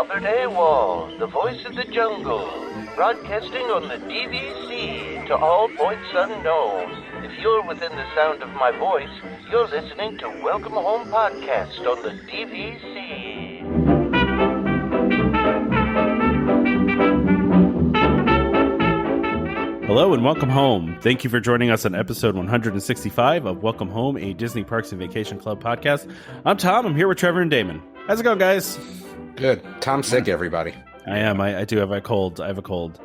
Albert AWOL, the voice of the jungle, broadcasting on the DVC to all points unknown. If you're within the sound of my voice, you're listening to Welcome Home Podcast on the DVC. Hello and welcome home. Thank you for joining us on episode 165 of Welcome Home, a Disney Parks and Vacation Club podcast. I'm Tom. I'm here with Trevor and Damon. How's it going, guys? Good. Tom's sick, everybody. I am. I do have a cold. I have a cold.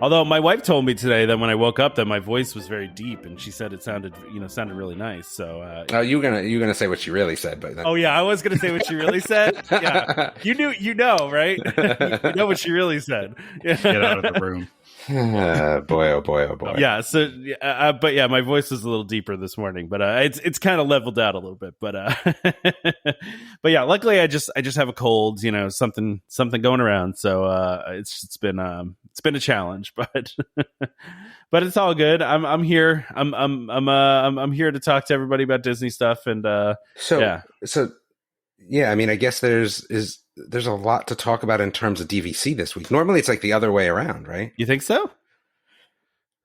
Although my wife told me today that when I woke up that my voice was very deep, and she said it sounded really nice. So, you're gonna say what she really said, but then... Oh yeah, I was gonna say what she really said. Yeah, you know, right? You know what she really said. Get out of the room. Boy, oh boy, oh boy. Yeah. So, but yeah, my voice was a little deeper this morning, but it's kind of leveled out a little bit. But but yeah, luckily I just have a cold. You know, something going around. So it's been a challenge, but but it's all good. I'm here. I'm here to talk to everybody about Disney stuff, and So I mean, I guess there's a lot to talk about in terms of DVC this week. Normally it's like the other way around, right? You think so?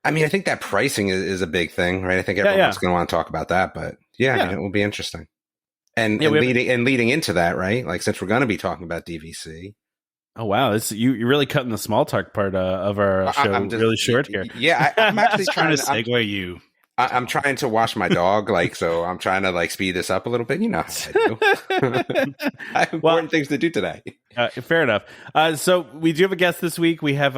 I mean, I think that pricing is a big thing, right? I think everyone's going to want to talk about that, but I mean, it will be interesting. And leading into that, right? Like, since we're going to be talking about DVC. Oh wow, you're really cutting the small talk part of our show really short here. Yeah, I'm actually trying to segue you. I'm trying to wash my dog, so I'm trying to speed this up a little bit. You know how I do. I have important things to do today. Fair enough. So we do have a guest this week. We have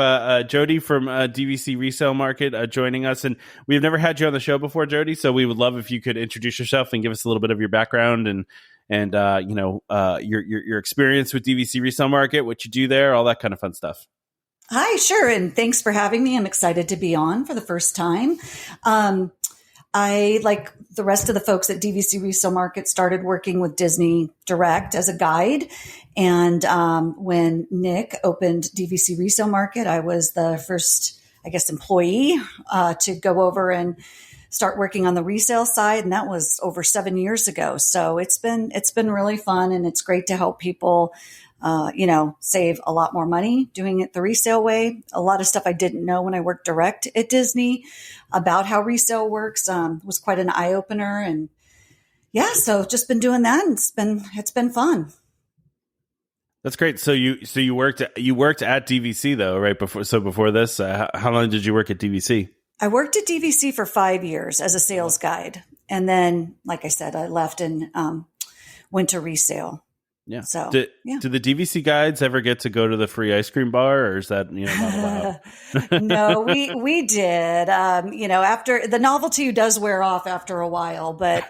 Jodi from DVC Resale Market joining us, and we've never had you on the show before, Jodi. So we would love if you could introduce yourself and give us a little bit of your background and your experience with DVC Resale Market, what you do there, all that kind of fun stuff. Hi, sure. And thanks for having me. I'm excited to be on for the first time. I, like the rest of the folks at DVC Resale Market, started working with Disney Direct as a guide. And when Nick opened DVC Resale Market, I was the first, employee to go over and start working on the resale side. And that was over 7 years ago. So it's been really fun, and it's great to help people save a lot more money doing it the resale way. A lot of stuff I didn't know when I worked direct at Disney about how resale works was quite an eye opener. And so just been doing that, and it's been fun. That's great. So you worked at DVC though, right? Before this, how long did you work at DVC? I worked at DVC for 5 years as a sales guide. And then, like I said, I left and went to resale. Yeah. So, do the DVC guides ever get to go to the free ice cream bar, or is that not allowed? No, we did. After the novelty does wear off after a while, but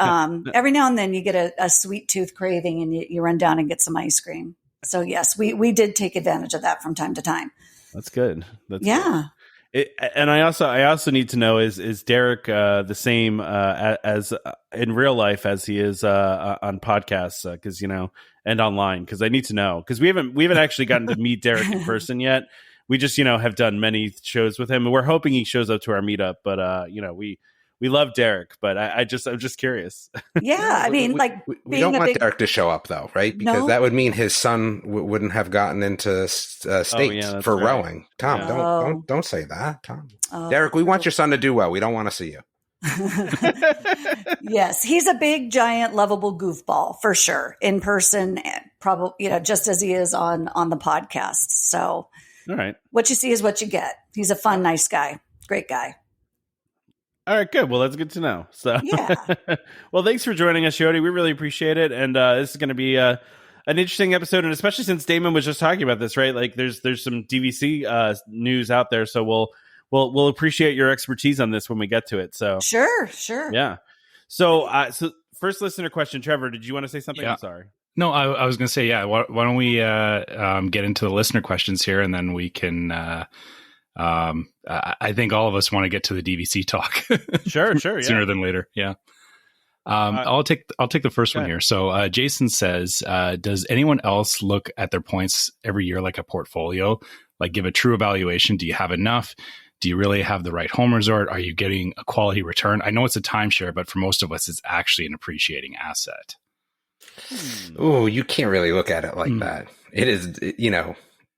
every now and then you get a sweet tooth craving, and you run down and get some ice cream. So yes, we did take advantage of that from time to time. That's good. Yeah. And I also need to know, is Derek the same as in real life as he is on podcasts? Because and online, because I need to know, because we haven't actually gotten to meet Derek in person yet. We just have done many shows with him, and we're hoping he shows up to our meetup. But we love Derek, but I'm just curious. Yeah, I mean, we don't want Derek to show up though, right? Because that would mean his son wouldn't have gotten into state for rowing. Tom, don't say that, Tom. Derek, we want your son to do well. We don't want to see you. Yes, he's a big, giant, lovable goofball for sure in person, probably just as he is on the podcast. So, all right, what you see is what you get. He's a fun, nice guy, great guy. All right, good. Well, that's good to know. So, well, thanks for joining us, Jodi. We really appreciate it, and this is going to be an interesting episode, and especially since Damon was just talking about this, right? Like, there's some DVC news out there, so we'll appreciate your expertise on this when we get to it. So, sure, yeah. So first listener question, Trevor, did you want to say something? Yeah. I'm sorry. No, I was going to say, yeah. Why don't we get into the listener questions here, and then we can. I think all of us want to get to the DVC talk. Sure, yeah. Sooner than later. Yeah. I'll take the first one here. So Jason says, does anyone else look at their points every year like a portfolio? Like, give a true evaluation. Do you have enough? Do you really have the right home resort? Are you getting a quality return? I know it's a timeshare, but for most of us, it's actually an appreciating asset. Oh, you can't really look at it like that. It is,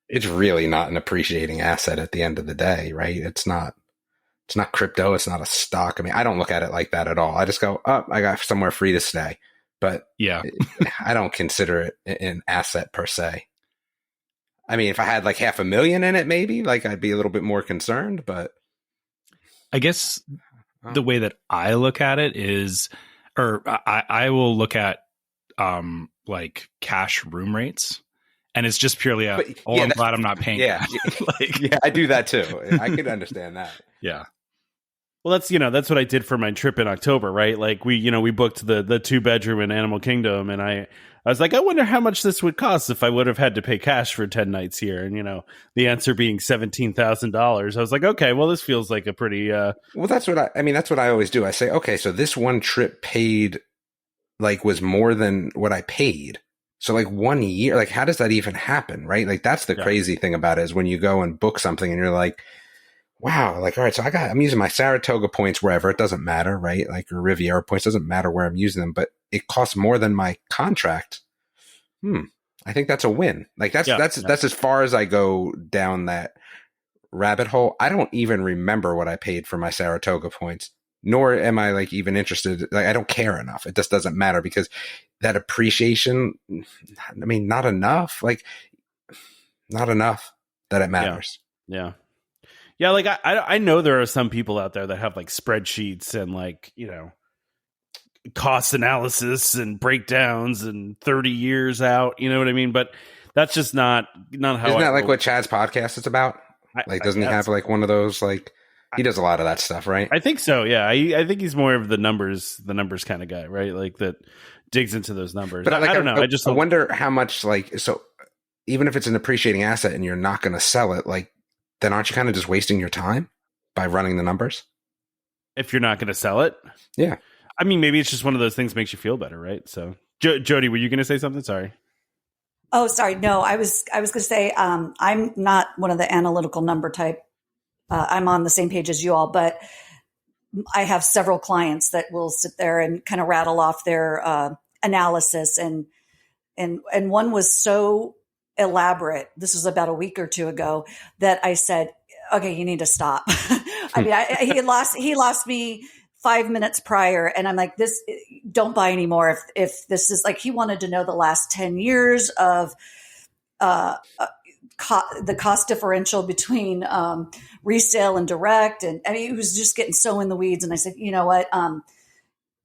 it's really not an appreciating asset at the end of the day, right? It's not crypto. It's not a stock. I mean, I don't look at it like that at all. I just go, oh, I got somewhere free to stay. But yeah, I don't consider it an asset per se. I mean, if I had like $500,000 in it, maybe like I'd be a little bit more concerned, but I guess the way that I look at it is, or I will look at like cash room rates. And it's just purely I'm glad I'm not paying. Yeah. I do that too. I can understand that. Yeah. Well, that's what I did for my trip in October, right? Like we booked the 2-bedroom in Animal Kingdom, and I was like, I wonder how much this would cost if I would have had to pay cash for 10 nights here. And, the answer being $17,000. I was like, okay, well, this feels like a pretty, well, that's what that's what I always do. I say, okay, so this one trip paid like was more than what I paid. So like 1 year, like how does that even happen? Right? Like that's the crazy thing about it is when you go and book something and you're like, wow, like, all right, so I'm using my Saratoga points wherever, it doesn't matter, right? Like, or Riviera points, doesn't matter where I'm using them, but it costs more than my contract. I think that's a win. Like that's as far as I go down that rabbit hole. I don't even remember what I paid for my Saratoga points, nor am I like even interested. Like I don't care enough. It just doesn't matter because that appreciation, I mean, not enough that it matters. Yeah. Yeah, like I know there are some people out there that have like spreadsheets and like, cost analysis and breakdowns and 30 years out, you know what I mean? But that's just not how Isn't that like what Chad's podcast is about? Like, doesn't he have like one of those, like, he does a lot of that stuff, right? I think so, yeah. I think he's more of the numbers kind of guy, right? Like that digs into those numbers. But I don't know. I wonder how much, like, so even if it's an appreciating asset and you're not going to sell it, like, then aren't you kind of just wasting your time by running the numbers? If you're not going to sell it? Yeah. I mean, maybe it's just one of those things makes you feel better, right? So, Jodi, were you going to say something? Sorry. Oh, sorry. No, I was going to say I'm not one of the analytical number type. I'm on the same page as you all, but I have several clients that will sit there and kind of rattle off their analysis, and one was so elaborate. This was about a week or two ago that I said, okay, you need to stop. I mean, he lost me 5 minutes prior. And I'm like, this, don't buy anymore. If this is like, he wanted to know the last 10 years of, the cost differential between, resale and direct. And I mean, he was just getting so in the weeds. And I said, you know what?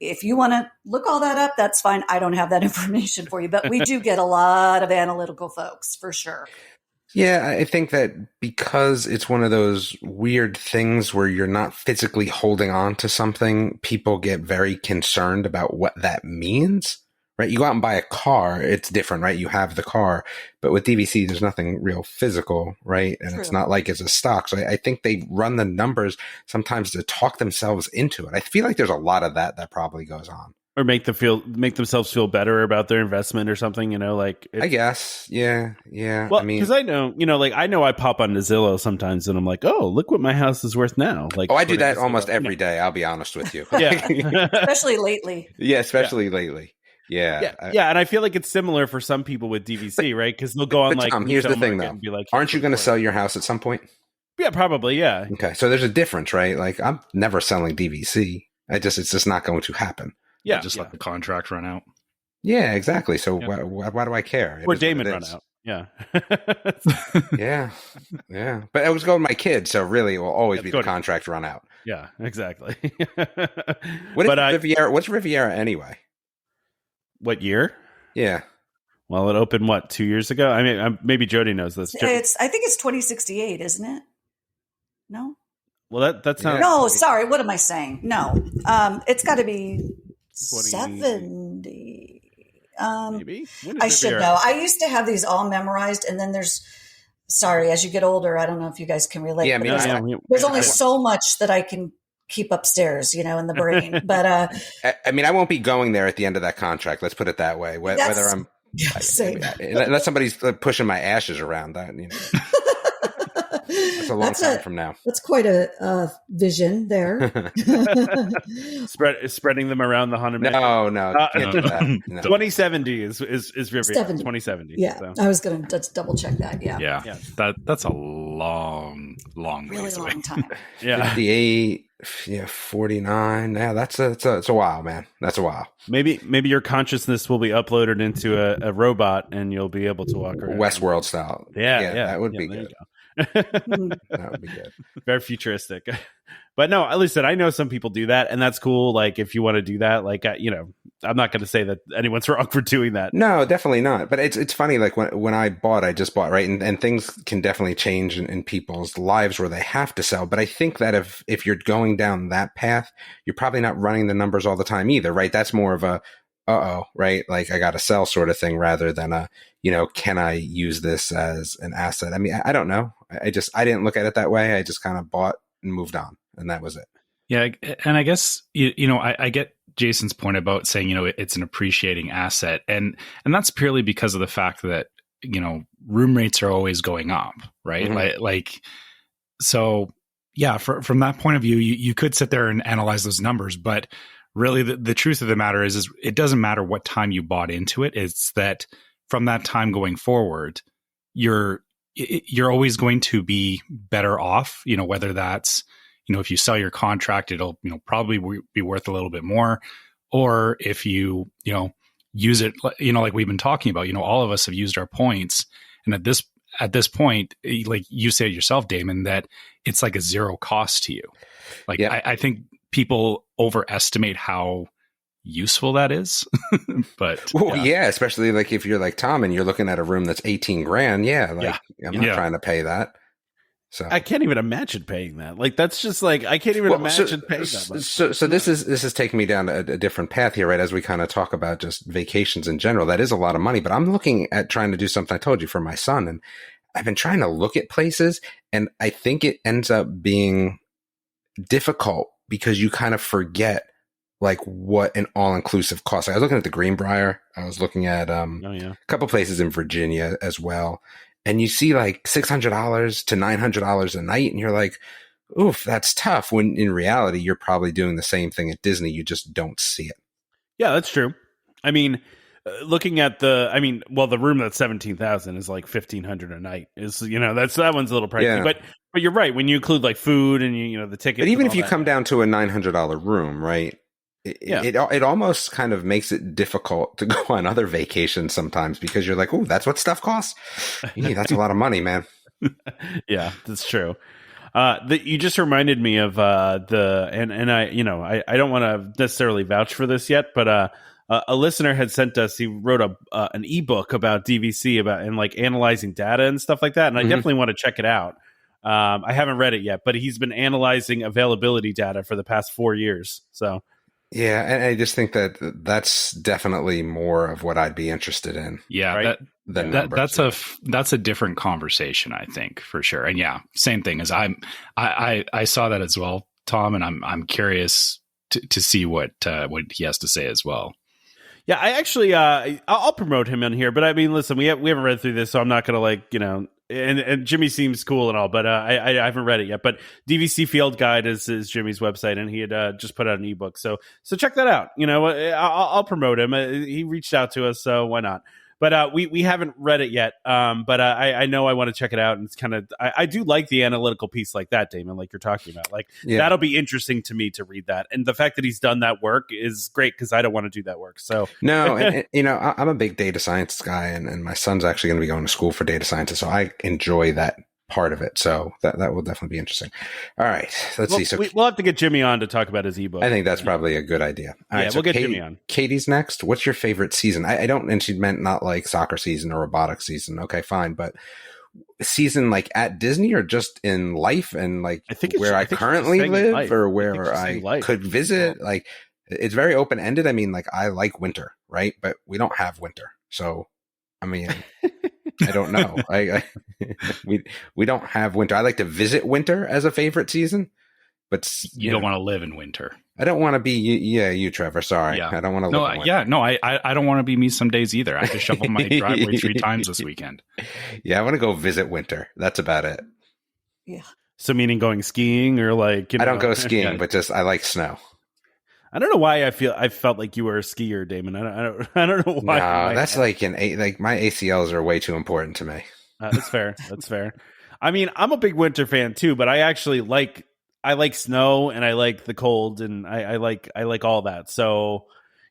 If you want to look all that up, that's fine. I don't have that information for you, but we do get a lot of analytical folks for sure. Yeah, I think that because it's one of those weird things where you're not physically holding on to something, people get very concerned about what that means, right? You go out and buy a car, it's different, right? You have the car, but with DVC, there's nothing real physical, right? And It's not like it's a stock. So I think they run the numbers sometimes to talk themselves into it. I feel like there's a lot of that probably goes on. Or make themselves feel better about their investment or something, like I guess. Yeah. Well, I mean, because I know, I pop on Zillow sometimes and I'm like, oh, look what my house is worth now. Like, I do that almost every day. I'll be honest with you. Yeah. Especially lately. Yeah. Especially lately. Yeah. And I feel like it's similar for some people with DVC, right? Because they'll go on like, Tom, here's the thing though. Be like, aren't you going to sell your house at some point? Yeah, probably. Yeah. Okay. So there's a difference, right? Like I'm never selling DVC. It's just not going to happen. Yeah, just let the contract run out. Yeah, exactly. So why do I care? Or Damon run out. Yeah. yeah. But I was going with my kids, so really it will always be the contract run out. Yeah, exactly. What's Riviera anyway? What year? Yeah. Well, it opened 2 years ago? I mean, maybe Jodi knows this. I think it's 2068, isn't it? No. Well, that's not. No, sorry. What am I saying? No. It's got to be 70. Maybe I should know. I used to have these all memorized, and then there's. Sorry, as you get older, I don't know if you guys can relate. Yeah, there's only so much that I can keep upstairs, in the brain. But I mean, I won't be going there at the end of that contract. Let's put it that way. Whether I'm unless somebody's pushing my ashes around, that. It's a long time from now. That's quite a vision there. Spreading them around the haunted mansion. No. 2070 is Riviera. 2070. Yeah, so. I was going to double check that. Yeah. That's a long really long time. 58. Yeah, 49. Yeah, that's a while, man. That's a while. Maybe your consciousness will be uploaded into a robot, and you'll be able to walk around. Westworld style. Yeah. That would be good. That would be good. Very futuristic. But no, listen, I know some people do that, and that's cool. Like, if you want to do that, like, I'm not going to say that anyone's wrong for doing that. No, definitely not. But it's funny. Like when I just bought, right, and things can definitely change in people's lives where they have to sell. But I think that if you're going down that path, you're probably not running the numbers all the time either, right? That's more of a right? Like, I got to sell sort of thing rather than can I use this as an asset? I mean, I don't know. I didn't look at it that way. I just kind of bought and moved on, and that was it. Yeah. And I guess, I get Jason's point about saying, it's an appreciating asset. And that's purely because of the fact that, room rates are always going up, right? Mm-hmm. So yeah, from that point of view, you could sit there and analyze those numbers, but really the truth of the matter is it doesn't matter what time you bought into it. It's that from that time going forward, you're always going to be better off, whether that's, if you sell your contract, it'll, probably be worth a little bit more. Or if you, use it, like we've been talking about, all of us have used our points. And at this point, like you said yourself, Damon, that it's like a zero cost to you. Like, yeah. I think people overestimate how useful that is. But yeah, especially like if you're like Tom and you're looking at a room that's $18,000. Yeah. Like, I'm not trying to pay that. So I can't even imagine paying that. Like, that's just like, I can't even imagine paying that much. So this is taking me down a different path here, right? As we kind of talk about just vacations in general, that is a lot of money, but I'm looking at trying to do something I told you for my son. And I've been trying to look at places, and I think it ends up being difficult because you kind of forget like what an all-inclusive cost. Like, I was looking at the Greenbrier. I was looking at a couple places in Virginia as well. And you see like $600 to $900 a night, and you're like, oof, that's tough. When in reality, you're probably doing the same thing at Disney. You just don't see it. Yeah, that's true. I mean, looking at the room that's 17,000 is like 1,500 a night. Is that one's a little pricey. Yeah. But you're right, when you include like food and the tickets. But even if you come down to a $900 room, right? It almost kind of makes it difficult to go on other vacations sometimes because you're like, oh, that's what stuff costs. Yeah, that's a lot of money, man. Yeah, that's true. You just reminded me of I don't want to necessarily vouch for this yet, but a listener had sent us. He wrote an ebook about DVC and like analyzing data and stuff like that, and I definitely want to check it out. I haven't read it yet, but he's been analyzing availability data for the past 4 years. So. Yeah, and I just think that that's definitely more of what I'd be interested in. Yeah, right? that's a different conversation, I think, for sure. And yeah, same thing as I saw that as well, Tom, and I'm curious to see what he has to say as well. Yeah, I actually I'll promote him in here, but I mean, listen, we haven't read through this, so I'm not going to And Jimmy seems cool and all, but I haven't read it yet. But DVC Field Guide is Jimmy's website, and he had just put out an ebook. So check that out. I'll promote him. He reached out to us, so why not? But we haven't read it yet. But I know I want to check it out, and it's kind of I do like the analytical piece like that, Damon, like you're talking about. Like that'll be interesting to me to read that, and the fact that he's done that work is great because I don't want to do that work. So no, and, I'm a big data science guy, and my son's actually going to be going to school for data scientists, so I enjoy that part of it. So that will definitely be interesting. All right, let's see. So we'll have to get Jimmy on to talk about his ebook. I think that's probably a good idea. All right, so we'll get Jimmy on. Katie's next. What's your favorite season? I don't, and she meant not like soccer season or robotics season. Okay, fine, but season like at Disney or just in life and like where I currently live or where I could visit. Like it's very open ended. I mean, like I like winter, right? But we don't have winter, so I mean. I don't know. We don't have winter. I like to visit winter as a favorite season, but you don't want to live in winter. I don't want to be you, Trevor. Sorry, I don't want to. No, I don't want to be me some days either. I have to shovel my driveway 3 times this weekend. Yeah, I want to go visit winter. That's about it. Yeah. So meaning going skiing or like, I don't go skiing, but just I like snow. I don't know why I felt like you were a skier, Damon. I don't know why. No, that's like my ACLs are way too important to me. That's fair. That's fair. I mean, I'm a big winter fan too, but I actually like snow and I like the cold and I like all that. So,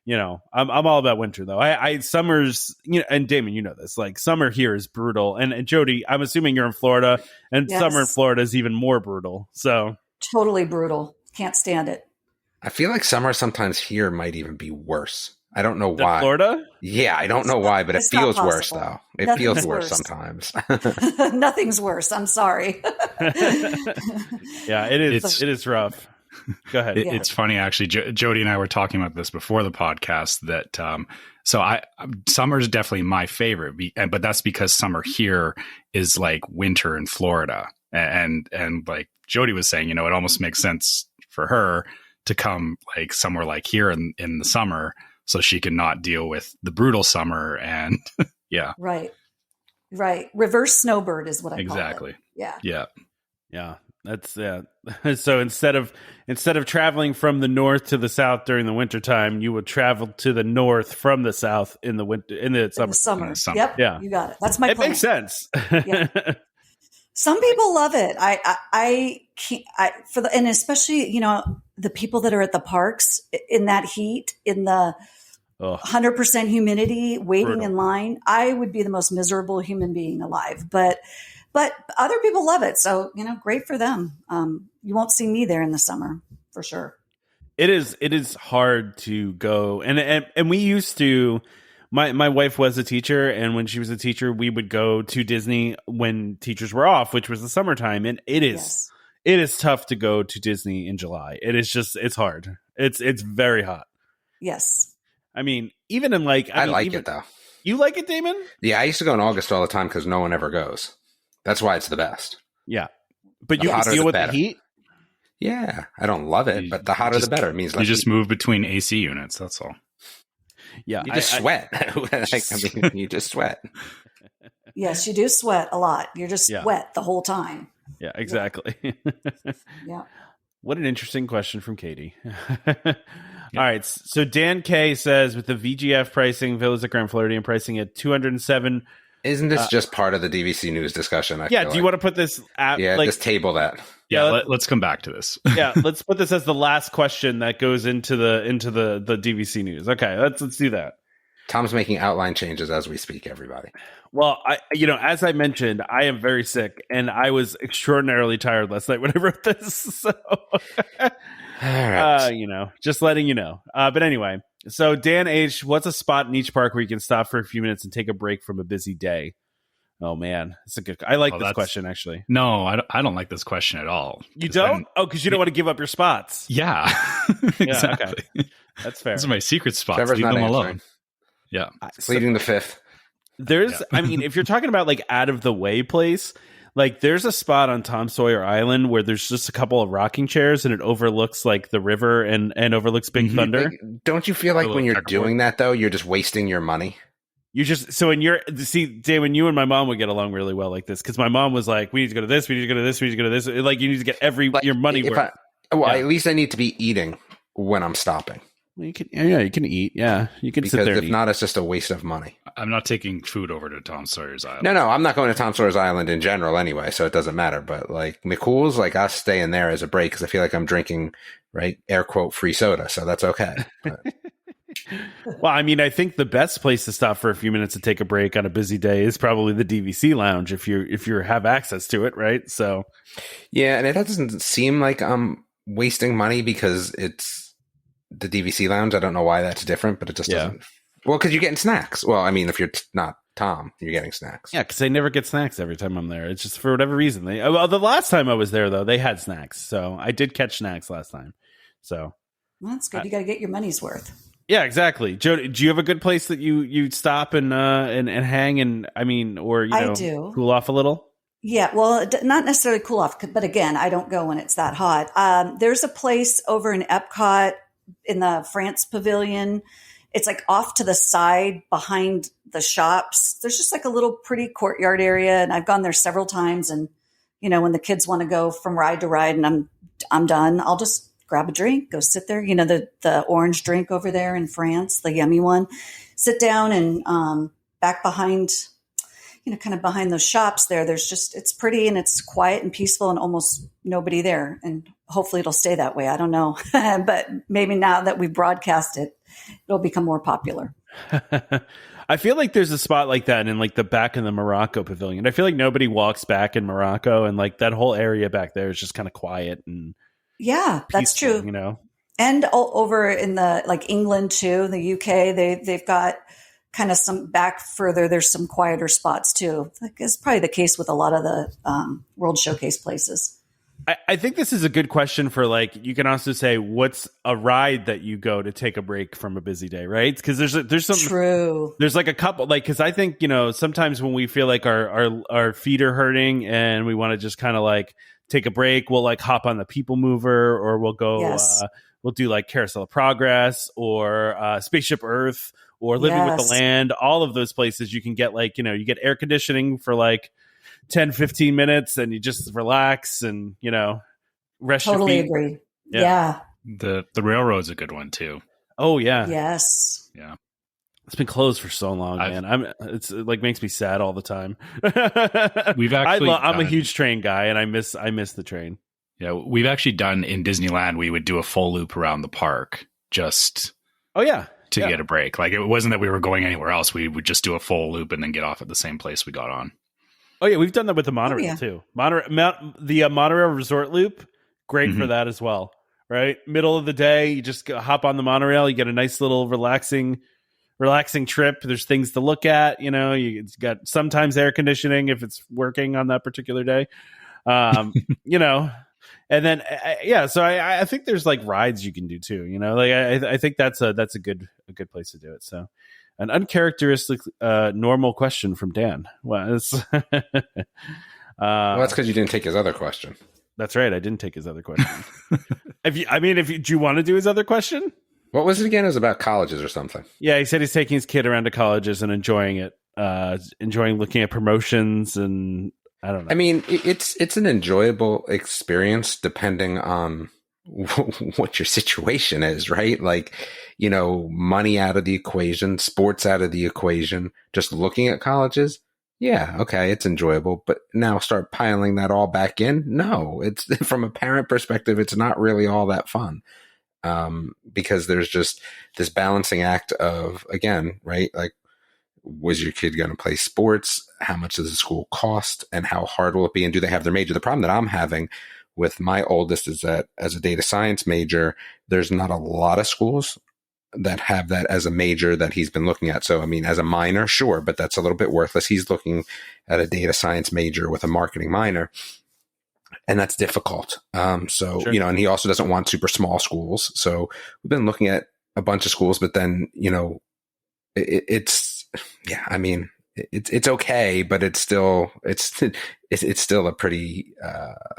I'm all about winter though. I summers, and Damon, you know this, like summer here is brutal. And Jodi, I'm assuming you're in Florida, and Yes. Summer in Florida is even more brutal. So totally brutal. Can't stand it. I feel like summer sometimes here might even be worse. I don't know why. Florida? Yeah, I don't know why, but it feels worse though. It Nothing's feels worse worse. sometimes. Nothing's worse. I'm sorry. Yeah, it is. It is rough. Go ahead. It's funny, actually. Jodi and I were talking about this before the podcast. That summer is definitely my favorite, but that's because summer here is like winter in Florida, and like Jodi was saying, it almost makes sense for her to come like somewhere like here in the summer, so she can not deal with the brutal summer. And yeah, right. Reverse snowbird is what I call it. Exactly. Yeah. That's So instead of traveling from the north to the south during the wintertime, you would travel to the north from the south in the winter, in the summer. In the summer. Yep. Yeah. You got it. That's my It plan. makes sense. Yeah. Some people love it. I can't, and especially, the people that are at the parks in that heat, in the 100% humidity, waiting in line, I would be the most miserable human being alive. But other people love it. So, great for them. You won't see me there in the summer for sure. It is hard to go. And we used to, my wife was a teacher, and when she was a teacher, we would go to Disney when teachers were off, which was the summertime. And it is tough to go to Disney in July. It's hard. It's very hot. Yes. I mean, even in like, I like it though. You like it, Damon? Yeah. I used to go in August all the time because no one ever goes. That's why it's the best. Yeah. But The you can hotter, deal the with better. the heat? Yeah. I don't love it, but the hotter the better. It means you just move between AC units. That's all. Yeah. You just sweat. You just sweat. Yes, you do sweat a lot. You're just wet the whole time. Yeah, exactly. Yeah. What an interesting question from Katie. All right. So Dan K says, with the VGF pricing, villas at Grand Floridian pricing at $207. Isn't this just part of the DVC news discussion? Do you want to put this at just table that. Yeah, let's come back to this. Yeah, let's put this as the last question that goes into the DVC news. Okay, let's do that. Tom's making outline changes as we speak, everybody. Well, as I mentioned, I am very sick, and I was extraordinarily tired last night when I wrote this. So, all right. Just letting you know. But anyway, so Dan H, what's a spot in each park where you can stop for a few minutes and take a break from a busy day? Oh man, it's a good. I like this question actually. No, I don't like this question at all. You don't? Because you don't want to give up your spots. Yeah, exactly. Okay. That's fair. Those are my secret spots. Trevor's Leave not them answering. alone. Yeah, pleading the fifth. I mean, if you're talking about like out of the way place, like there's a spot on Tom Sawyer Island where there's just a couple of rocking chairs and it overlooks like the river and overlooks Big Thunder. Like, don't you feel like when you're doing that though, you're just wasting your money? Damon, you and my mom would get along really well like this because my mom was like, we need to go to this, we need to go to this, we need to go to this. Like you need to get your money worth. At least I need to be eating when I'm stopping. Well, you can eat. Yeah, you can sit there. If not, it's just a waste of money. I'm not taking food over to Tom Sawyer's Island. No, I'm not going to Tom Sawyer's Island in general anyway, so it doesn't matter. But like McCool's, like I'll stay in there as a break because I feel like I'm drinking, right, air quote, free soda, so that's okay. Well, I mean, I think the best place to stop for a few minutes to take a break on a busy day is probably the DVC lounge if you have access to it, right? So, yeah, and it doesn't seem like I'm wasting money because it's the DVC lounge. I don't know why that's different, but it just doesn't. Well, because you're getting snacks. Well, I mean, if you're not Tom, you're getting snacks. Yeah, because they never get snacks every time I'm there. It's just for whatever reason. The last time I was there, though, they had snacks. So I did catch snacks last time. So well, that's good. You got to get your money's worth. Yeah, exactly. Jodi, do you have a good place that you stop and hang and I do. Cool off a little? Yeah, well, not necessarily cool off, but again, I don't go when it's that hot. There's a place over in EPCOT in the France Pavilion. It's like off to the side behind the shops. There's just like a little pretty courtyard area, and I've gone there several times, and when the kids want to go from ride to ride and I'm done, I'll just grab a drink, go sit there, the orange drink over there in France, the yummy one, sit down and back behind, kind of behind those shops there, it's pretty and it's quiet and peaceful and almost nobody there. And hopefully it'll stay that way. I don't know. But maybe now that we broadcast it, it'll become more popular. I feel like there's a spot like that in like the back of the Morocco pavilion. I feel like nobody walks back in Morocco, and like that whole area back there is just kind of quiet and peaceful, that's true. And over in the like England too, the UK, they've got kind of some back further. There's some quieter spots too. Like it's probably the case with a lot of the World Showcase places. I think this is a good question for like, you can also say, what's a ride that you go to take a break from a busy day, right? Because there's some true. There's like a couple, like, because I think, sometimes when we feel like our feet are hurting and we want to just kind of like take a break, we'll like hop on the People Mover, or we'll go, we'll do like Carousel of Progress or Spaceship Earth or Living with the Land. All of those places you can get like, you get air conditioning for like 10, 15 minutes and you just relax and, rest your feet. Totally agree. Yeah. The railroad's a good one too. Oh yeah. Yes. Yeah. It's been closed for so long, man. It's like makes me sad all the time. I'm a huge train guy and I miss the train. Yeah. We've actually done in Disneyland, we would do a full loop around the park just to get a break. Like it wasn't that we were going anywhere else. We would just do a full loop and then get off at the same place we got on. Oh yeah, we've done that with the monorail too. The monorail resort loop, great for that as well. Right, middle of the day, you just hop on the monorail. You get a nice little relaxing trip. There's things to look at. You got sometimes air conditioning if it's working on that particular day. And then So I think there's like rides you can do too. Like I think that's a good place to do it. So. An uncharacteristic normal question from Dan. Well, it's that's because you didn't take his other question. That's right. I didn't take his other question. Do you want to do his other question? What was it again? It was about colleges or something. Yeah, he said he's taking his kid around to colleges and enjoying it, enjoying looking at promotions, and I don't know. I mean, it's an enjoyable experience depending on what your situation is, right? Like, money out of the equation, sports out of the equation, just looking at colleges. Yeah. Okay. It's enjoyable, but now start piling that all back in. No, it's from a parent perspective, it's not really all that fun. Because there's just this balancing act of, again, right? Like, was your kid going to play sports? How much does the school cost and how hard will it be? And do they have their major? The problem that I'm having with my oldest is that as a data science major, there's not a lot of schools that have that as a major that he's been looking at. So, I mean, as a minor, sure, but that's a little bit worthless. He's looking at a data science major with a marketing minor, and that's difficult. Sure. And he also doesn't want super small schools. So we've been looking at a bunch of schools, but then, it's okay, but it's still a pretty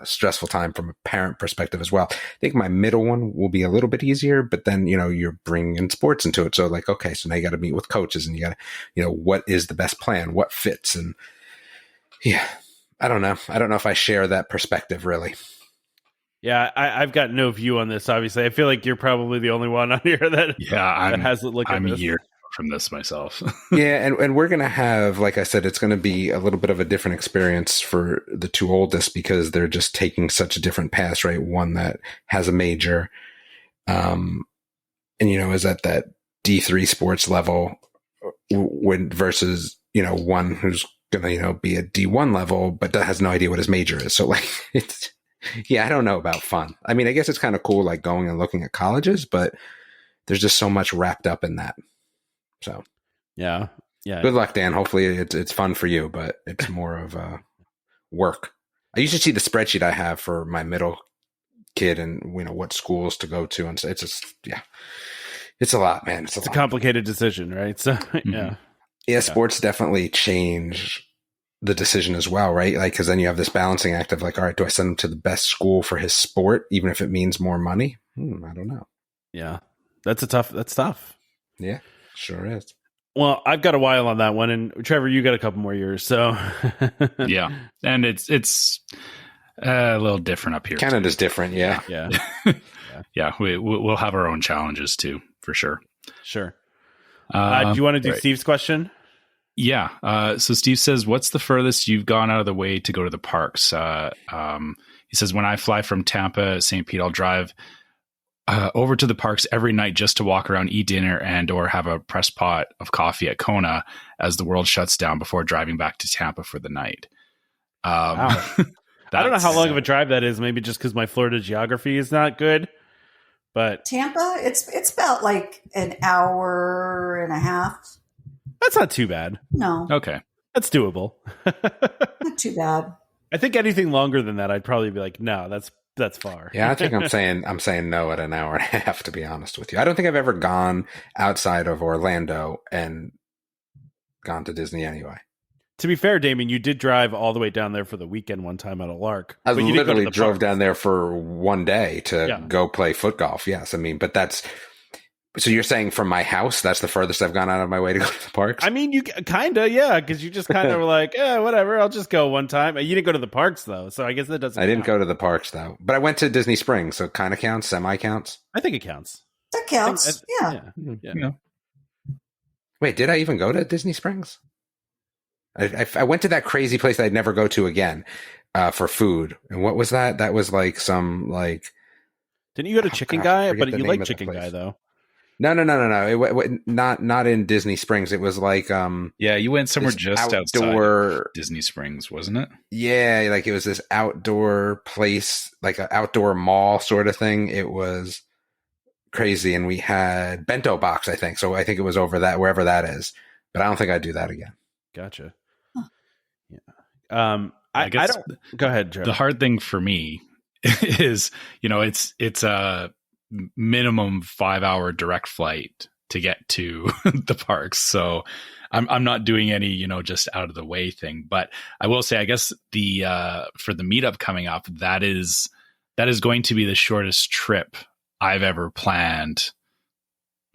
stressful time from a parent perspective as well. I think my middle one will be a little bit easier, but then, you're bringing in sports into it. So like, okay, so now you got to meet with coaches and you got to, what is the best plan? What fits? And yeah, I don't know. I don't know if I share that perspective really. Yeah, I've got no view on this. Obviously, I feel like you're probably the only one on here that has a look at this. I'm a year from this myself. Yeah, and we're going to have, like I said, it's going to be a little bit of a different experience for the two oldest because they're just taking such a different path, right? One that has a major, and is at that D3 sports level, versus one who's going to be a D1 level, but that has no idea what his major is. So like it's. Yeah, I don't know about fun. I mean, I guess it's kind of cool, like going and looking at colleges, but there's just so much wrapped up in that. So, yeah. Good luck, Dan. Hopefully, it's fun for you, but it's more of work. I used to see the spreadsheet I have for my middle kid and what schools to go to, and so it's just it's a lot, man. It's a complicated decision, right? So yeah, sports definitely change the decision as well, right? Like, because then you have this balancing act of like, all right, do I send him to the best school for his sport, even if it means more money? I don't know. Yeah, that's tough. Yeah, sure is. Well, I've got a while on that one, and Trevor, you got a couple more years, so yeah. And it's A little different up here. Canada's different, yeah. Yeah. Yeah, we'll have our own challenges too, for sure. Sure. Do you want to do right. Steve's question? Yeah. So Steve says, what's the furthest you've gone out of the way to go to the parks? He says, when I fly from Tampa, St. Pete, I'll drive over to the parks every night just to walk around, eat dinner, and or have a press pot of coffee at Kona as the world shuts down before driving back to Tampa for the night. Wow. I don't know how long of a drive that is. Maybe just because my Florida geography is not good. But Tampa, it's about like an hour and a half. That's not too bad. No. Okay. That's doable. Not too bad. I think anything longer than that, I'd probably be like, no, that's far. Yeah, I think I'm saying no at an hour and a half, to be honest with you. I don't think I've ever gone outside of Orlando and gone to Disney anyway. To be fair, Damien, you did drive all the way down there for the weekend one time at a Lark. I literally drove down there for one day to go play foot golf. Yes, I mean, but that's... So you're saying from my house, that's the furthest I've gone out of my way to go to the parks? I mean, you kind of, yeah, because you just kind of were like, whatever, I'll just go one time. You didn't go to the parks, though, so I guess that doesn't I didn't go to the parks, though. But I went to Disney Springs, so it kind of counts, semi-counts? I think it counts. That counts, yeah. Wait, did I even go to Disney Springs? I went to that crazy place that I'd never go to again for food. And what was that? That was like some, like... Didn't you go to Chicken Guy? But you like Chicken Guy, though. No. Not in Disney Springs. It was like yeah, you went somewhere just outside Disney Springs, wasn't it? Yeah, like it was this outdoor place, like an outdoor mall sort of thing. It was crazy, and we had bento box, I think. So I think it was over that wherever that is. But I don't think I'd do that again. Gotcha. Huh. Yeah. I guess I don't. Go ahead, Joe. The hard thing for me is, it's a minimum 5-hour direct flight to get to the parks. So I'm not doing any, just out of the way thing, but I will say, I guess for the meetup coming up, that is going to be the shortest trip I've ever planned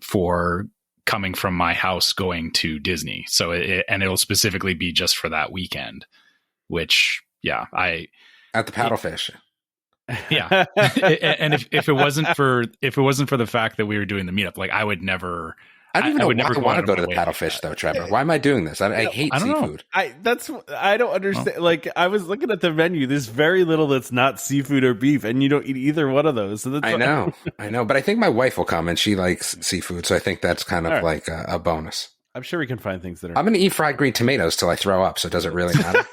for coming from my house going to Disney. So it'll specifically be just for that weekend, which at the paddlefish. Yeah. And if it wasn't for the fact that we were doing the meetup, like I would never. I don't even know why I want to go to the paddlefish though, Trevor. Why am I doing this? I hate seafood. I don't understand. Oh. Like I was looking at the menu. There's very little that's not seafood or beef, and you don't eat either one of those. So I know. But I think my wife will come, and she likes seafood, so I think that's kind of like a bonus. I'm sure we can find things that are. I'm going to eat fried green tomatoes till I throw up. So does it really matter?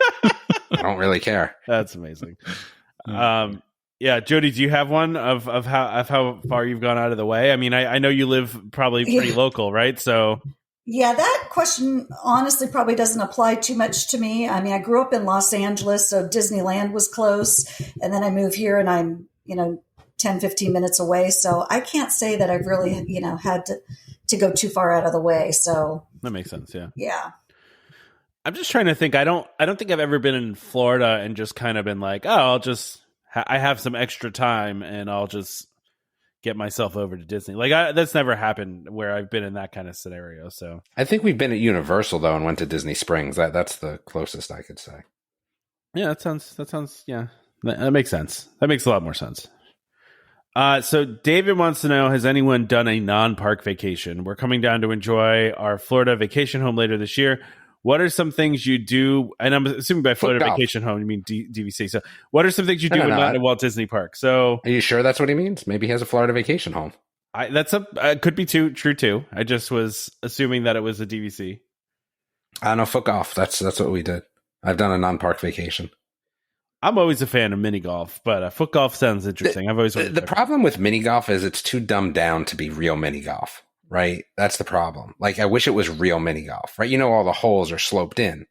I don't really care. That's amazing. Yeah, Jodi, do you have one of how far you've gone out of the way? I mean, I know you live probably pretty local, right? So yeah, that question honestly probably doesn't apply too much to me. I mean, I grew up in Los Angeles, so Disneyland was close, and then I moved here, and I'm 10, 15 minutes away. So I can't say that I've really had to go too far out of the way. So that makes sense. Yeah. Yeah. I'm just trying to think. I don't think I've ever been in Florida and just kind of been like, oh, I have some extra time and I'll just get myself over to Disney. Like that's never happened where I've been in that kind of scenario. So I think we've been at Universal though and went to Disney Springs. That's the closest I could say. Yeah, that sounds. Yeah, that makes sense. That makes a lot more sense. So David wants to know, has anyone done a non-park vacation? We're coming down to enjoy our Florida vacation home later this year. What are some things you do? And I'm assuming by Florida vacation home, you mean DVC. So what are some things you do not at Walt Disney Park? So are you sure that's what he means? Maybe he has a Florida vacation home. Could be true too. I just was assuming that it was a DVC. I know, foot golf. That's what we did. I've done a non-park vacation. I'm always a fan of mini golf, but foot golf sounds interesting. I've always the problem with mini golf is it's too dumbed down to be real mini golf. Right? That's the problem. Like, I wish it was real mini golf, right? All the holes are sloped in.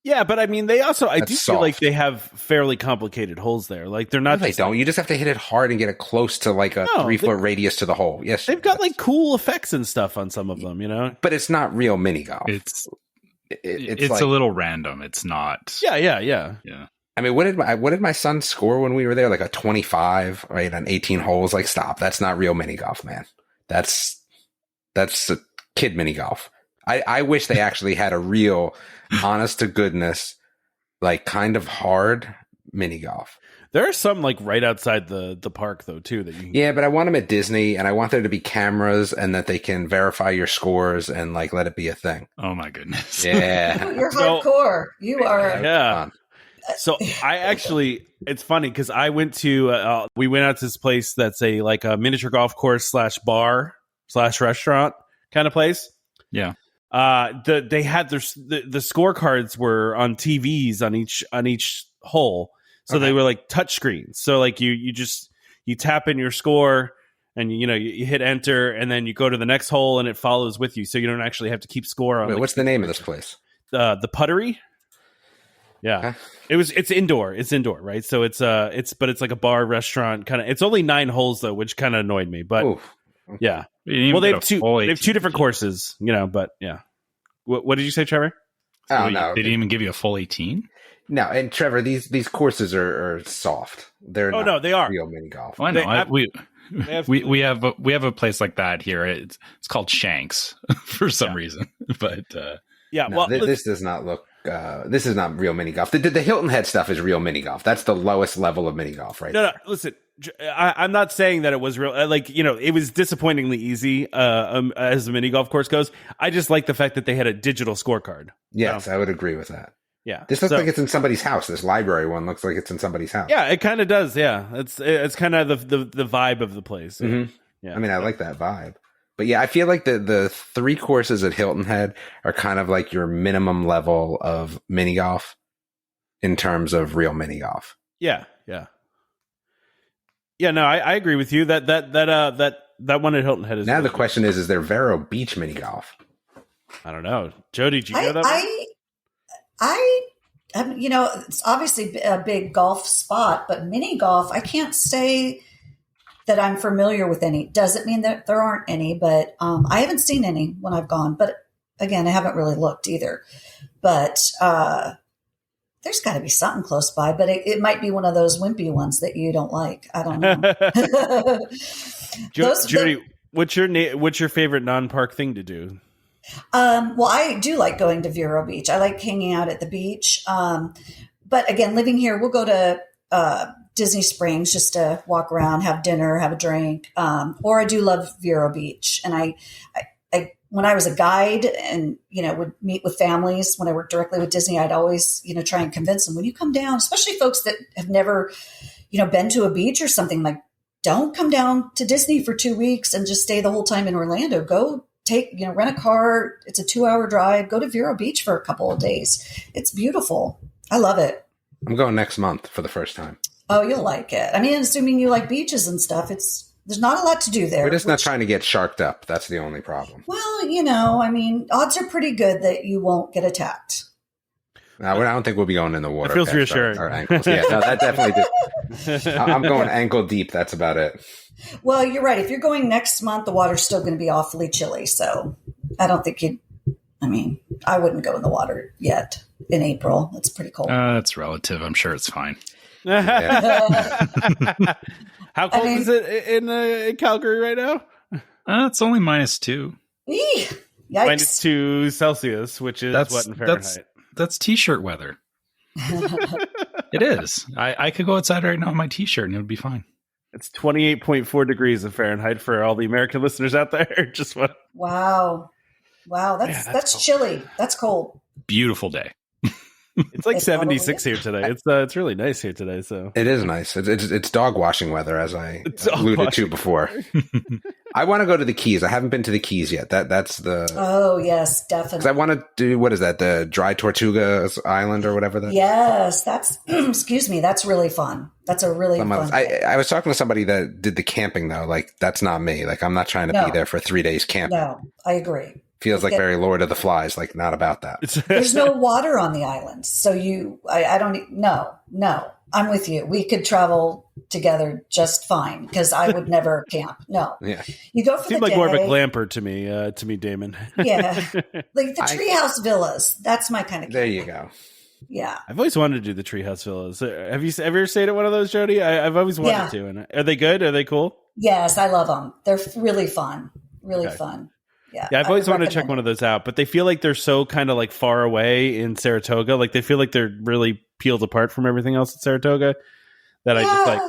Yeah, but I mean, I do feel like they have fairly complicated holes there. Like, they're not. No, they don't. You just have to hit it hard and get it close to like a 3-foot radius to the hole. Yes. They've got like cool effects and stuff on some of them, But it's not real mini golf. It's like, a little random. It's not. Yeah. I mean, what did my son score when we were there? Like a 25, right? On 18 holes. Like, stop. That's not real mini golf, man. That's a kid mini golf. I wish they actually had a real, honest to goodness, like kind of hard mini golf. There are some like right outside the park though too that you can Yeah, but I want them at Disney, and I want there to be cameras and that they can verify your scores and like let it be a thing. Oh my goodness. Yeah. You're hardcore. You are. Yeah. So I actually, it's funny because I went to we went out to this place that's a miniature golf course / bar / restaurant kind of place. Yeah. They had the scorecards were on TVs on each hole. So they were like touch screens. So like you tap in your score and you hit enter and then you go to the next hole and it follows with you. So you don't actually have to keep score on. Wait, what's the name of this place? The Puttery. Yeah. Okay. It's indoor. It's indoor, right? So it's like a bar restaurant kind of. It's only 9 holes though, which kind of annoyed me. But Ooh. yeah. Well, they have two different courses, but yeah. What did you say, Trevor? Oh, no. They didn't even give you a full 18? No, and Trevor, these courses are soft. They're not they are real mini golf. Oh, I know. We have a place like that here. It's called Shanks for some reason. But yeah, no, this does not look. This is not real mini golf. The Hilton Head stuff is real mini golf. That's the lowest level of mini golf, right? No. Listen, I'm not saying that it was real. It was disappointingly easy as the mini golf course goes. I just like the fact that they had a digital scorecard. Yes, I would agree with that. Yeah, this looks like it's in somebody's house. This library one looks like it's in somebody's house. Yeah, it kind of does. Yeah, it's kind of the vibe of the place. Mm-hmm. Yeah, I mean, I like that vibe. But yeah, I feel like the 3 courses at Hilton Head are kind of like your minimum level of mini golf in terms of real mini golf. Yeah. No, I agree with you. That one at Hilton Head is. Now the question is there Vero Beach mini golf? I don't know, Jodi. Did you know that? It's obviously a big golf spot, but mini golf, I can't say that I'm familiar with any. Doesn't mean that there aren't any, but I haven't seen any when I've gone. But again, I haven't really looked either. But there's got to be something close by, but it might be one of those wimpy ones that you don't like. I don't know. Jodi, what's your favorite non-park thing to do? Well, I do like going to Vero Beach. I like hanging out at the beach. But again, living here, we'll go to Disney Springs just to walk around, have dinner, have a drink. Or I do love Vero Beach. And I when I was a guide and, would meet with families when I worked directly with Disney, I'd always, try and convince them, when you come down, especially folks that have never, been to a beach or something, like, don't come down to Disney for 2 weeks and just stay the whole time in Orlando. Go rent a car. It's a 2-hour drive. Go to Vero Beach for a couple of days. It's beautiful. I love it. I'm going next month for the first time. Oh, you'll like it. I mean, assuming you like beaches and stuff, there's not a lot to do there. We're just not trying to get sharked up. That's the only problem. Well, odds are pretty good that you won't get attacked. No, I don't think we'll be going in the water. It feels reassuring. Our ankles. Yeah, no, that definitely did. I'm going ankle deep. That's about it. Well, you're right. If you're going next month, the water's still going to be awfully chilly. So I don't think I wouldn't go in the water yet in April. It's pretty cold. That's relative. I'm sure it's fine. How cold is it in Calgary right now? It's only -2. Eee, yikes. -2 Celsius, which is what in Fahrenheit? That's t-shirt weather. It is. I could go outside right now in my t-shirt and it would be fine. It's 28.4 degrees of Fahrenheit for all the American listeners out there. Just what? Wow. That's chilly. That's cold. Beautiful day. It's like 76 here today. It's really nice here today. So it is nice. It's dog washing weather, as I alluded to before. I want to go to the Keys. I haven't been to the Keys yet. That's the. Oh yes, definitely. Because I want to do, what is that? The Dry Tortuga Island or whatever that. Yes, that's. Excuse me. That's really fun. That's a really fun. I was talking to somebody that did the camping though. Like that's not me. Like I'm not trying to be there for 3 days camping. No, I agree. Feels like very Lord of the Flies, like not about that. There's no water on the island. So I don't, no, I'm with you. We could travel together just fine because I would never camp. No. Yeah. You go for Seemed the like day. more of a glamper to me, Damon. Yeah. Like the treehouse villas. That's my kind of camp. There you go. Yeah. I've always wanted to do the treehouse villas. Have you ever stayed at one of those, Jodi? I've always wanted to. And are they good? Are they cool? Yes, I love them. They're really fun. Really fun. Yeah. I've always wanted to check one of those out, but they feel like they're so kind of like far away in Saratoga. Like they feel like they're really peeled apart from everything else in Saratoga that I just like,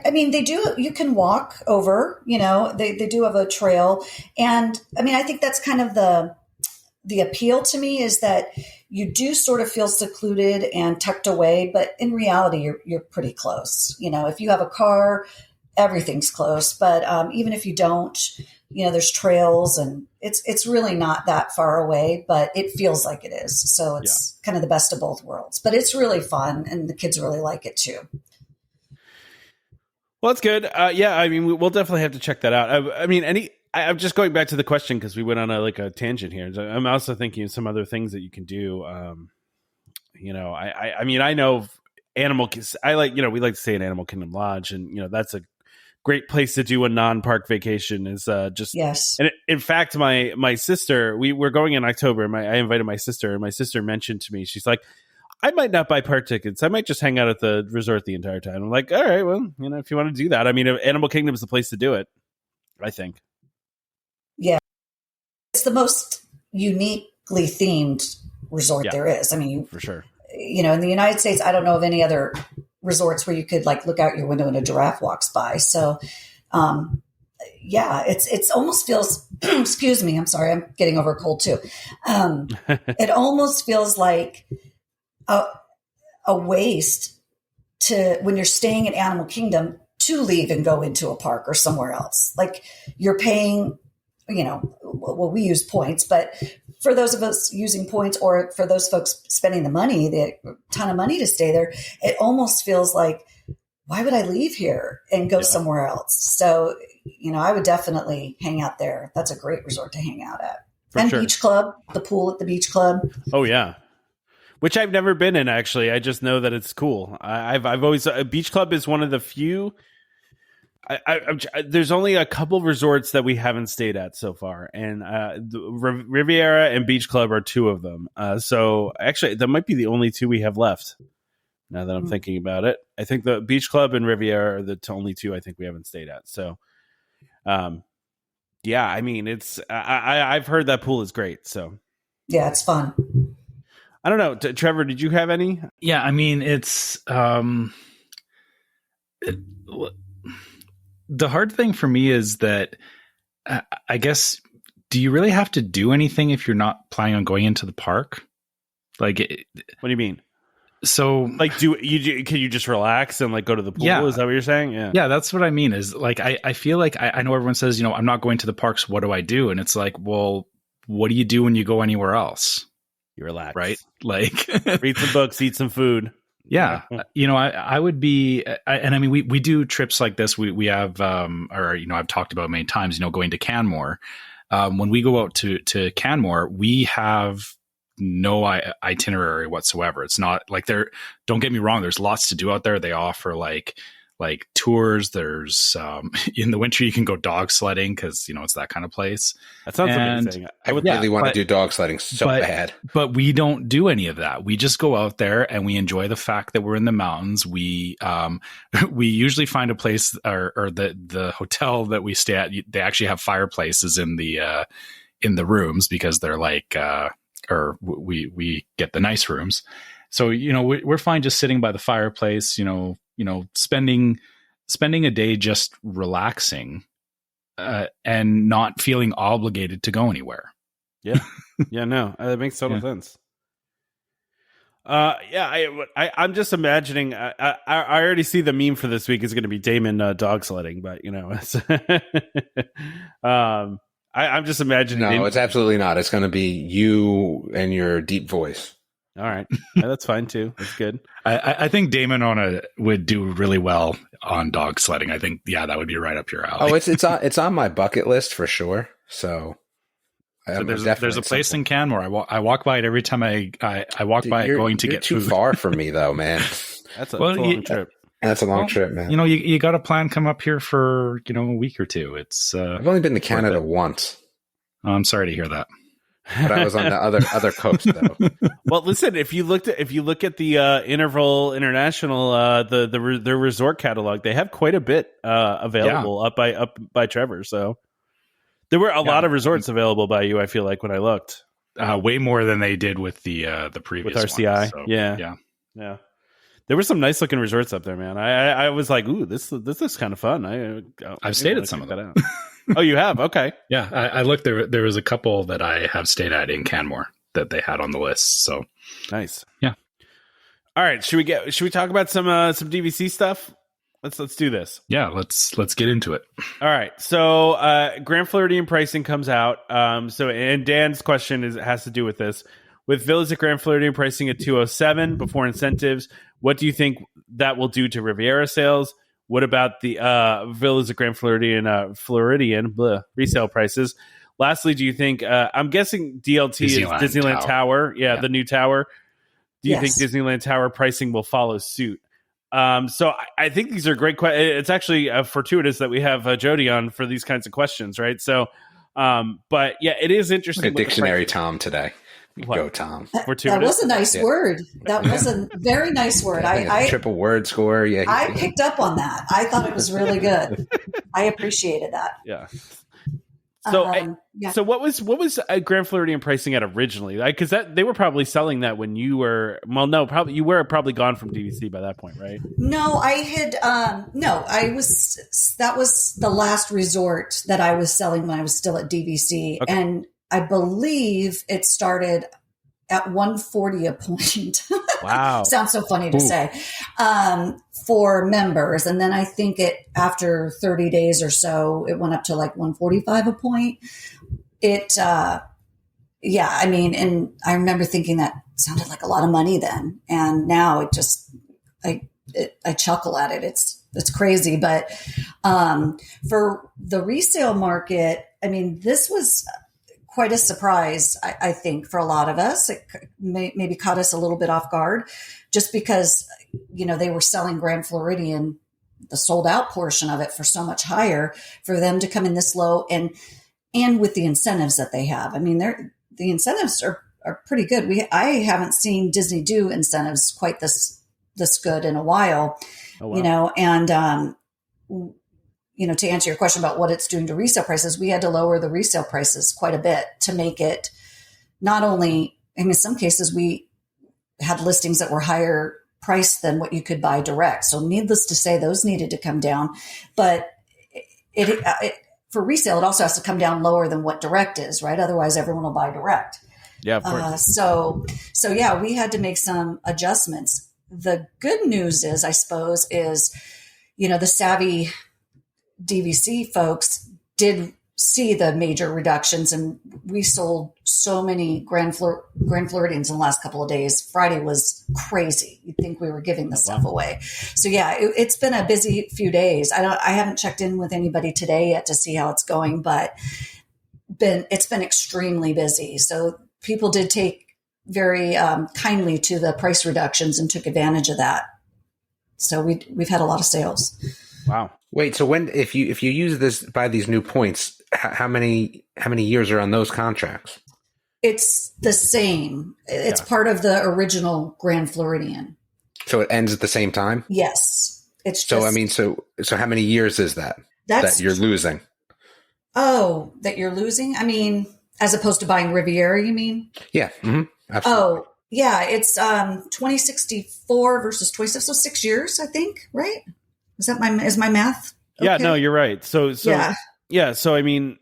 I mean, they do, you can walk over, they do have a trail. And I mean, I think that's kind of the appeal to me is that you do sort of feel secluded and tucked away, but in reality, you're pretty close. If you have a car, everything's close. But even if you don't, there's trails and it's really not that far away, but it feels like it is. So it's kind of the best of both worlds. But it's really fun, and the kids really like it too. Well, that's good. I mean, we'll definitely have to check that out. I'm just going back to the question because we went on a tangent here. So I'm also thinking of some other things that you can do. I mean, I know we like to stay in Animal Kingdom Lodge, and that's a great place to do a non-park vacation. Is just yes. And in fact, my sister, we're going in October. I invited my sister, and my sister mentioned to me, she's like, I might not buy park tickets. I might just hang out at the resort the entire time. I'm like, all right, well, if you want to do that, I mean, Animal Kingdom is the place to do it, I think. Yeah. It's the most uniquely themed resort there is. I mean, for sure. In the United States, I don't know of any other resorts where you could look out your window and a giraffe walks by. So, it's almost feels, excuse me, I'm sorry, I'm getting over a cold too. It almost feels like a waste when you're staying at Animal Kingdom to leave and go into a park or somewhere else. Like you're paying, we use points, but for those of us using points or for those folks spending the ton of money to stay there, it almost feels like, why would I leave here and go somewhere else? So, I would definitely hang out there. That's a great resort to hang out at. And sure. Beach club, the pool at the beach club. Oh yeah. Which I've never been in, actually. I just know that it's cool. I've always Beach Club is one of the few. There's only a couple resorts that we haven't stayed at so far, and Riviera and Beach Club are two of them. So actually, that might be the only two we have left. Now that I'm thinking about it, I think the Beach Club and Riviera are the only two I think we haven't stayed at. So, I mean, it's I've heard that pool is great. So, yeah, it's fun. I don't know. Trevor, did you have any? Yeah, I mean, it's the hard thing for me is that I guess, do you really have to do anything if you're not planning on going into the park? What do you mean? So can you just relax and go to the pool? Yeah. Is that what you're saying? Yeah, that's what I mean is I feel like I know everyone says, I'm not going to the parks. What do I do? And it's like, well, what do you do when you go anywhere else? You relax, right? Read some books, eat some food. Yeah. I would be, and I mean, we do trips like this. We have, I've talked about many times, going to Canmore. When we go out to Canmore, we have no itinerary whatsoever. It's not don't get me wrong. There's lots to do out there. They offer tours. There's in the winter you can go dog sledding because it's that kind of place. That sounds amazing. I would really want to do dog sledding bad. But we don't do any of that. We just go out there and we enjoy the fact that we're in the mountains. We usually find a place or the hotel that we stay at. They actually have fireplaces in the rooms because they're we get the nice rooms. So we're fine just sitting by the fireplace. Spending a day just relaxing and not feeling obligated to go anywhere. Yeah. Yeah, no, that makes total sense. I'm just imagining, I already see the meme for this week is going to be Damon dog sledding, but I'm just imagining. No, it's absolutely not. It's going to be you and your deep voice. All right. Yeah, that's fine too. That's good. I think Damon would do really well on dog sledding. I think, that would be right up your alley. Oh, it's on my bucket list for sure. So there's a place in Canmore. I walk by it every time I walk by it going to get food. You're too far from me though, man. That's a long trip. That's a long trip, man. You got a plan come up here for, a week or two. It's I've only been to Canada once. Oh, I'm sorry to hear that. But I was on the other coast though. Well, listen, if you look at the Interval International, their resort catalog, they have quite a bit available up by Trevor. So There were a lot of resorts available by you, I feel like, when I looked. Way more than they did with the previous with RCI. One, so, yeah. There were some nice looking resorts up there, man. I was like, ooh, this is kind of fun. I've stayed at some of them. Oh, you have? Okay. Yeah, I looked. There was a couple that I have stayed at in Canmore that they had on the list. So nice. Yeah. All right. Should we talk about some DVC stuff? Let's do this. Yeah, let's get into it. All right. So Grand Floridian pricing comes out. And Dan's question has to do with this. With villas at Grand Floridian pricing at $207 before incentives, what do you think that will do to Riviera sales? What about the villas at Grand Floridian resale prices? Lastly, do you think I'm guessing DLT is Disneyland Tower? Yeah, the new tower. Do you think Disneyland Tower pricing will follow suit? So I think these are great questions. It's actually fortuitous that we have Jodi on for these kinds of questions, right? So, but yeah, it is interesting. Like a dictionary, Tom, today. Go, Tom. That was a nice word. That was a very nice word. I triple word score. Yeah, I picked up on that. I thought it was really good. I appreciated that. Yeah. So, so what was Grand Floridian pricing at originally? Because they were probably selling that when you were. Well, no, probably you were probably gone from DVC by that point, right? No, I had. I was. That was the last resort that I was selling when I was still at DVC, and I believe it started at $140 a point. Wow. Sounds so funny to say, for members. And then I think after 30 days or so, it went up to like $145 a point. And I remember thinking that sounded like a lot of money then. And now I chuckle at it. It's crazy. But, for the resale market, I mean, this was quite a surprise, I think, for a lot of us. It maybe caught us a little bit off guard just because, they were selling Grand Floridian, the sold out portion of it, for so much higher. For them to come in this low and with the incentives that they have. I mean, the incentives are pretty good. I haven't seen Disney do incentives quite this good in a while, to answer your question about what it's doing to resale prices, we had to lower the resale prices quite a bit to make it not only, in some cases, we had listings that were higher priced than what you could buy direct. So needless to say, those needed to come down. But for resale, it also has to come down lower than what direct is, right? Otherwise, everyone will buy direct. Yeah, of course. So yeah, we had to make some adjustments. The good news is, I suppose, the savvy DVC folks did see the major reductions, and we sold so many Grand Floridians in the last couple of days. Friday was crazy. You'd think we were giving this stuff away. So yeah, it's been a busy few days. I haven't checked in with anybody today yet to see how it's going, but it's been extremely busy. So people did take very kindly to the price reductions and took advantage of that. So we've had a lot of sales. Wow. Wait, so if you use this by these new points, how many years are on those contracts? It's the same. It's part of the original Grand Floridian. So it ends at the same time? Yes. It's so so how many years is that you're losing? Oh, that you're losing? I mean, as opposed to buying Riviera, you mean? Yeah. Mm-hmm. Absolutely. Oh, yeah. It's 2064 versus 26, so 6 years, I think, right? Is my math? Okay? Yeah, no, you're right. So yeah. So I mean,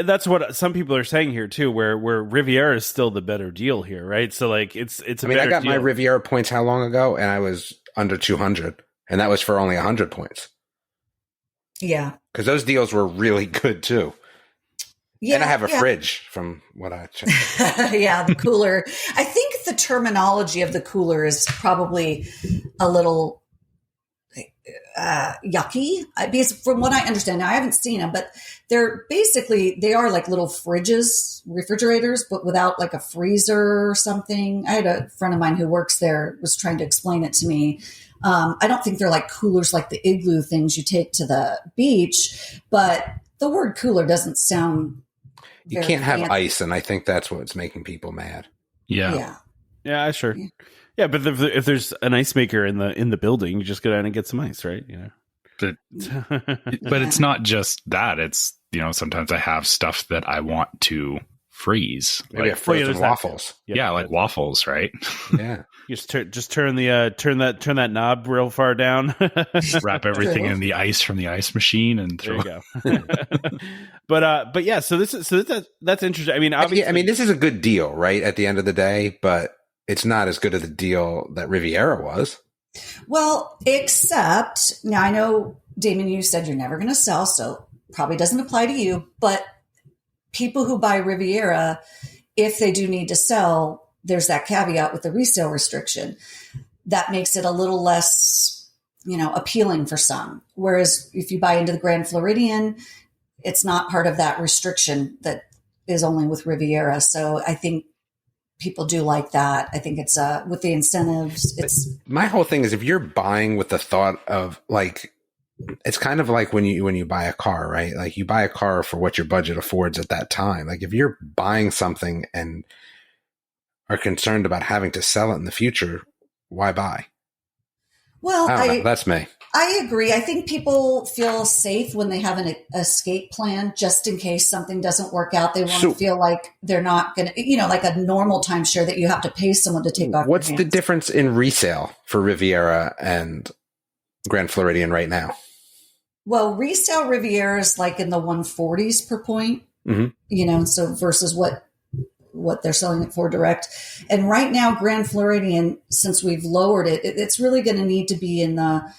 that's what some people are saying here too, where Riviera is still the better deal here, right? So like it's. I got my Riviera points how long ago, and I was under 200, and that was for only 100 points. Yeah, because those deals were really good too. Yeah, and I have a fridge from what I checked. Yeah, the cooler. I think the terminology of the cooler is probably a little yucky, because from what I understand, now I haven't seen them, but they are like little refrigerators, but without like a freezer or something. I had a friend of mine who works there was trying to explain it to me. I don't think they're like coolers like the igloo things you take to the beach, but the word cooler doesn't sound. You can't have ice, and I think that's what's making people mad. Yeah, sure. Yeah, but if there's an ice maker in the building, you just go down and get some ice, right? But it's not just that. It's sometimes I have stuff that I want to freeze. Maybe like frozen waffles. Yeah, like waffles, right? Yeah. You just turn that knob real far down. Wrap everything in the ice from the ice machine and throw. There you go. But yeah, so that's interesting. I mean, obviously, this is a good deal, right? At the end of the day, but it's not as good of a deal that Riviera was. Well, except now I know, Damon, you said you're never going to sell, so probably doesn't apply to you, but people who buy Riviera, if they do need to sell, there's that caveat with the resale restriction. That makes it a little less, appealing for some. Whereas if you buy into the Grand Floridian, it's not part of that restriction that is only with Riviera. So I think people do like that. I think it's with the incentives. My whole thing is if you're buying with the thought of it's kind of like when you buy a car, right? Like you buy a car for what your budget affords at that time. Like if you're buying something and are concerned about having to sell it in the future, why buy? Well, I don't know. That's me. I agree. I think people feel safe when they have an escape plan, just in case something doesn't work out. They want to feel like they're not going to, like a normal timeshare that you have to pay someone to take off. What's the difference in resale for Riviera and Grand Floridian right now? Well, resale Riviera is like in the 140s per point, so versus what they're selling it for direct. And right now, Grand Floridian, since we've lowered it, it's really going to need to be in the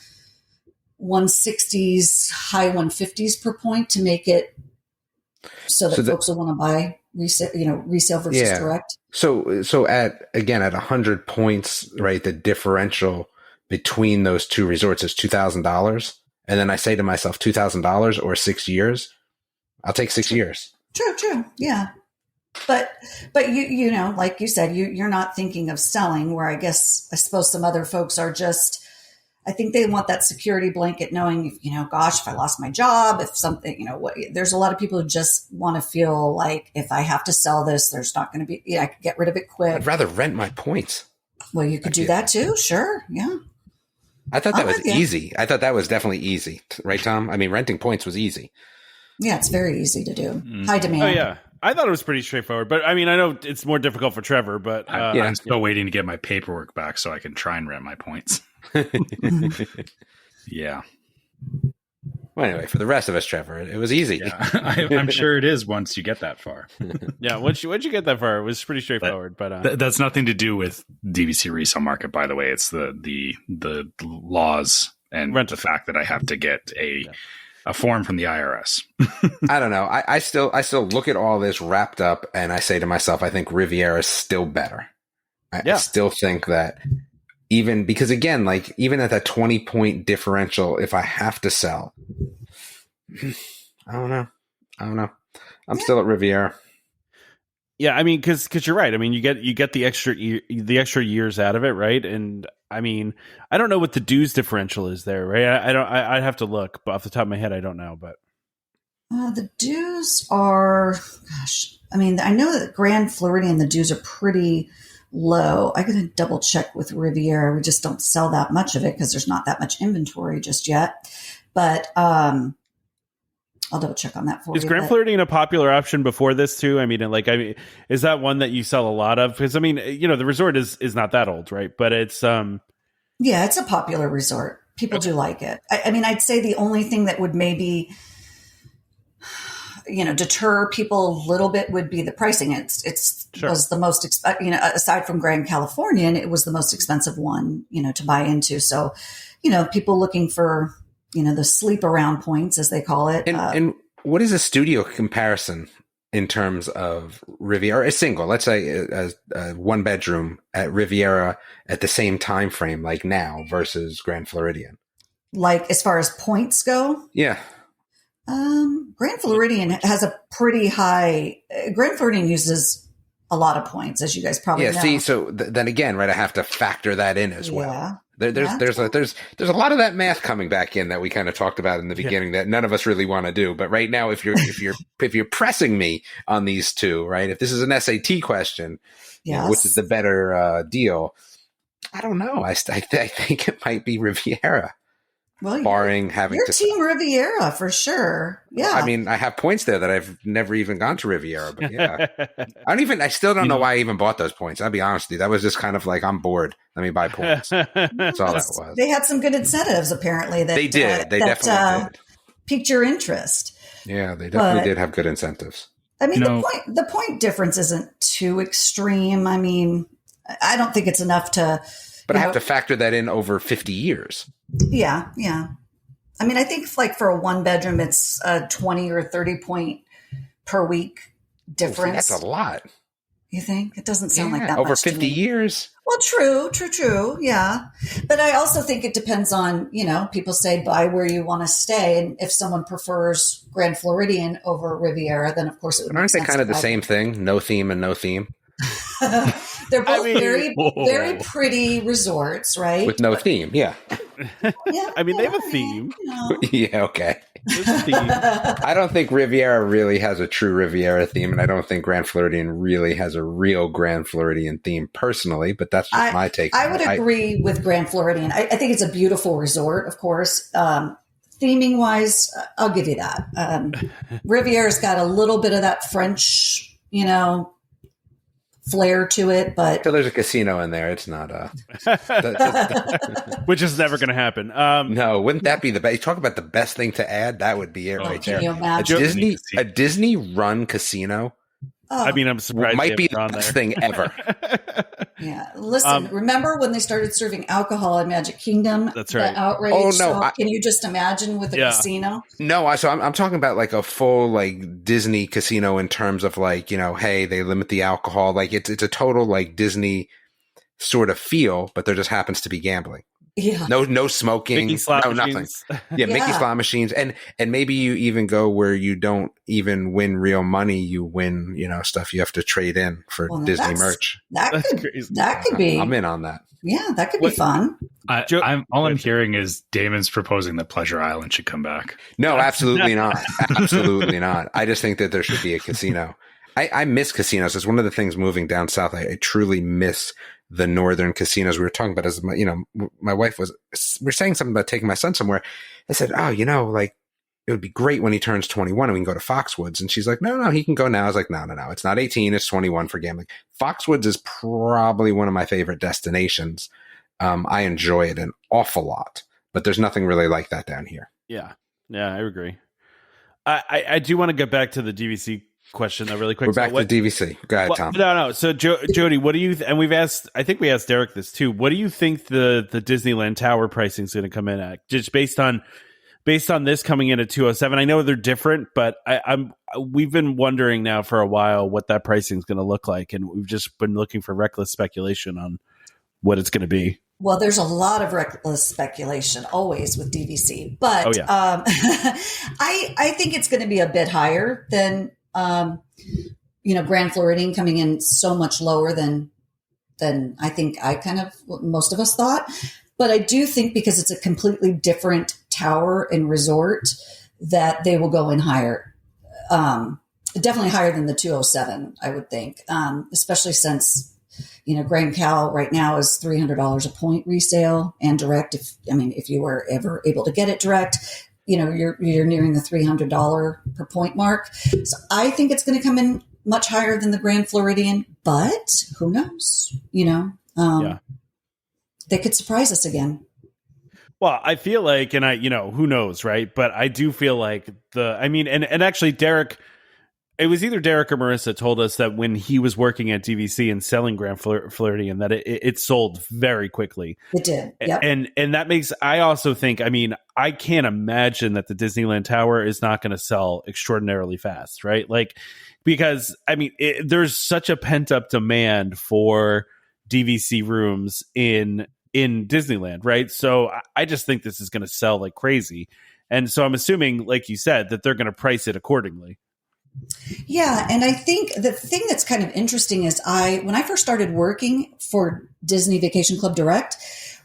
160s, high 150s per point to make it so that folks will want to buy resale versus direct. So at 100 points, right, the differential between those two resorts is $2,000. And then I say to myself, $2,000 or 6 years, I'll take 6 years. True. Yeah. But you like you said, you're not thinking of selling, where I suppose some other folks are just, I think they want that security blanket knowing, gosh, if I lost my job, if something, there's a lot of people who just want to feel like if I have to sell this, there's not going to be, I can get rid of it quick. I'd rather rent my points. Well, you could do that too. Sure. Yeah. I thought that was easy. I thought that was definitely easy. Right, Tom? I mean, renting points was easy. Yeah, it's very easy to do. High demand. Oh, yeah. I thought it was pretty straightforward. But, I mean, I know it's more difficult for Trevor. But I'm still waiting to get my paperwork back so I can try and rent my points. Yeah. Well, anyway, for the rest of us, Trevor, it was easy. Yeah. I'm sure it is once you get that far. Yeah, once you get that far, it was pretty straightforward. But that's nothing to do with DVC Resale Market, by the way. It's the laws and the fact that I have to get a form from the IRS. I don't know. I still look at all this wrapped up, and I say to myself, I think Riviera is still better. I still think that. Even because, again, even at that 20-point differential, if I have to sell, I don't know. I'm still at Riviera. Yeah, I mean, because you're right. I mean, you get the extra years out of it, right? And I mean, I don't know what the dues differential is there, right? I'd have to look, but off the top of my head, I don't know. But the dues are, gosh, I mean, I know that Grand Floridian, the dues are pretty low. I'm going to double check with Riviera. We just don't sell that much of it because there's not that much inventory just yet. But I'll double check on that for you. Is Grand Floridian a popular option before this too? I mean, is that one that you sell a lot of? Because I mean, the resort is not that old, right? But it's yeah, it's a popular resort. People do like it. I mean, I'd say the only thing that would maybe deter people a little bit would be the pricing. Was the most, aside from Grand Californian, it was the most expensive one, to buy into. So, people looking for, the sleep around points, as they call it. And what is a studio comparison in terms of Riviera? A single, let's say a one bedroom at Riviera at the same time frame, like now versus Grand Floridian. Like as far as points go? Yeah. Grand Floridian has a pretty high. Grand Floridian uses a lot of points, as you guys probably know. See, so then again, right? I have to factor that in as well. There's a lot of that math coming back in that we kind of talked about in the beginning that none of us really want to do. But right now, if you're pressing me on these two, right? If this is an SAT question, which is the better deal? I don't know. I think it might be Riviera. barring having your team Riviera for sure. Yeah. I mean, I have points there that I've never even gone to Riviera, but yeah. I still don't know why I even bought those points. I'll be honest with you. That was just kind of like, I'm bored. Let me buy points. That's all that was. They had some good incentives, apparently. They did. They definitely did. Piqued your interest. Yeah, they definitely did have good incentives. I mean, the point difference isn't too extreme. I mean, I don't think it's enough to. But I have to factor that in over 50 years. Yeah, yeah. I mean, I think like for a 1-bedroom, it's a 20 or 30 point per week difference. That's a lot. You think? It doesn't sound like that over much 50 years. Well, true. Yeah. But I also think it depends on, people say buy where you want to stay. And if someone prefers Grand Floridian over Riviera, then of course it would Aren't they kind of the same thing? No theme and no theme. They're both very pretty resorts, right? With no theme, yeah. Yeah, I mean, they have a theme. Yeah, okay. I don't think Riviera really has a true Riviera theme, and I don't think Grand Floridian really has a real Grand Floridian theme personally, but that's just my take. I would agree with Grand Floridian. I think it's a beautiful resort, of course. Theming wise, I'll give you that. Riviera's got a little bit of that French, flair to it, but so there's a casino in there. It's not which is never going to happen. No, wouldn't that be the best? You talk about the best thing to add. That would be it right there. A Disney run casino. I mean, I'm surprised might be the best thing ever. Yeah. Listen, remember when they started serving alcohol in Magic Kingdom? That's right. The outrage. Oh, no. Can you just imagine with a casino? No, I'm talking about like a full like Disney casino in terms of like, hey, they limit the alcohol. Like it's a total like Disney sort of feel, but there just happens to be gambling. Yeah. No smoking. Nothing. Yeah, Mickey slot machines. And maybe you even go where you don't even win real money. You win, stuff you have to trade in for Disney merch. That could be. I'm in on that. Yeah, that could be fun. I'm hearing is Damon's proposing that Pleasure Island should come back. No, absolutely not. Absolutely not. I just think that there should be a casino. I miss casinos. It's one of the things moving down south. I truly miss the northern casinos. We were talking about, as my wife we're saying something about taking my son somewhere. I said, like it would be great when he turns 21 and we can go to Foxwoods. And she's like, no, he can go now. I was like, no. It's not 18. It's 21 for gambling. Foxwoods is probably one of my favorite destinations. I enjoy it an awful lot, but there's nothing really like that down here. Yeah. I agree. I do want to get back to the DVC question though really quick. We're back to DVC. Go ahead, Tom. No. So Jodi, what do you and I think we asked Derek this too. What do you think the Disneyland Tower pricing is going to come in at? Just based on this coming in at $207. I know they're different, but we've been wondering now for a while what that pricing is going to look like, and we've just been looking for reckless speculation on what it's going to be. Well, there's a lot of reckless speculation always with DVC, but I think it's going to be a bit higher than Grand Floridian, coming in so much lower than I think most of us thought. But I do think because it's a completely different tower and resort that they will go in higher, definitely higher than the 207, I would think, especially since, Grand Cal right now is $300 a point resale and direct. If you were ever able to get it direct, you're nearing the $300 per point mark. So I think it's going to come in much higher than the Grand Floridian, but who knows? They could surprise us again. Well, I feel like, and who knows, right? But I do feel like and actually Derek, it was either Derek or Marissa told us that when he was working at DVC and selling Grand Floridian, that it sold very quickly. It did. Yep. And that makes, I also think, I can't imagine that the Disneyland Tower is not going to sell extraordinarily fast, right? Like, because there's such a pent up demand for DVC rooms in Disneyland, right? So I just think this is going to sell like crazy. And so I'm assuming, like you said, that they're going to price it accordingly. Yeah. And I think the thing that's kind of interesting is when I first started working for Disney Vacation Club Direct,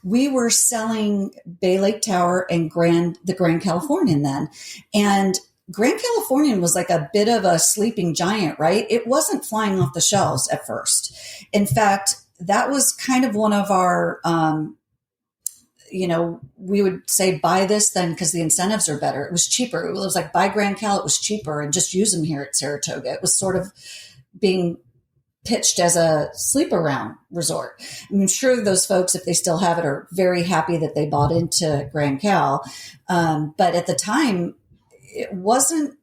we were selling Bay Lake Tower and the Grand Californian then. And Grand Californian was like a bit of a sleeping giant, right? It wasn't flying off the shelves at first. In fact, that was kind of one of our, we would say buy this then because the incentives are better. It was cheaper. It was like buy Grand Cal, it was cheaper, and just use them here at Saratoga. It was sort of being pitched as a sleep around resort. I'm sure those folks, if they still have it, are very happy that they bought into Grand Cal. But at the time, it wasn't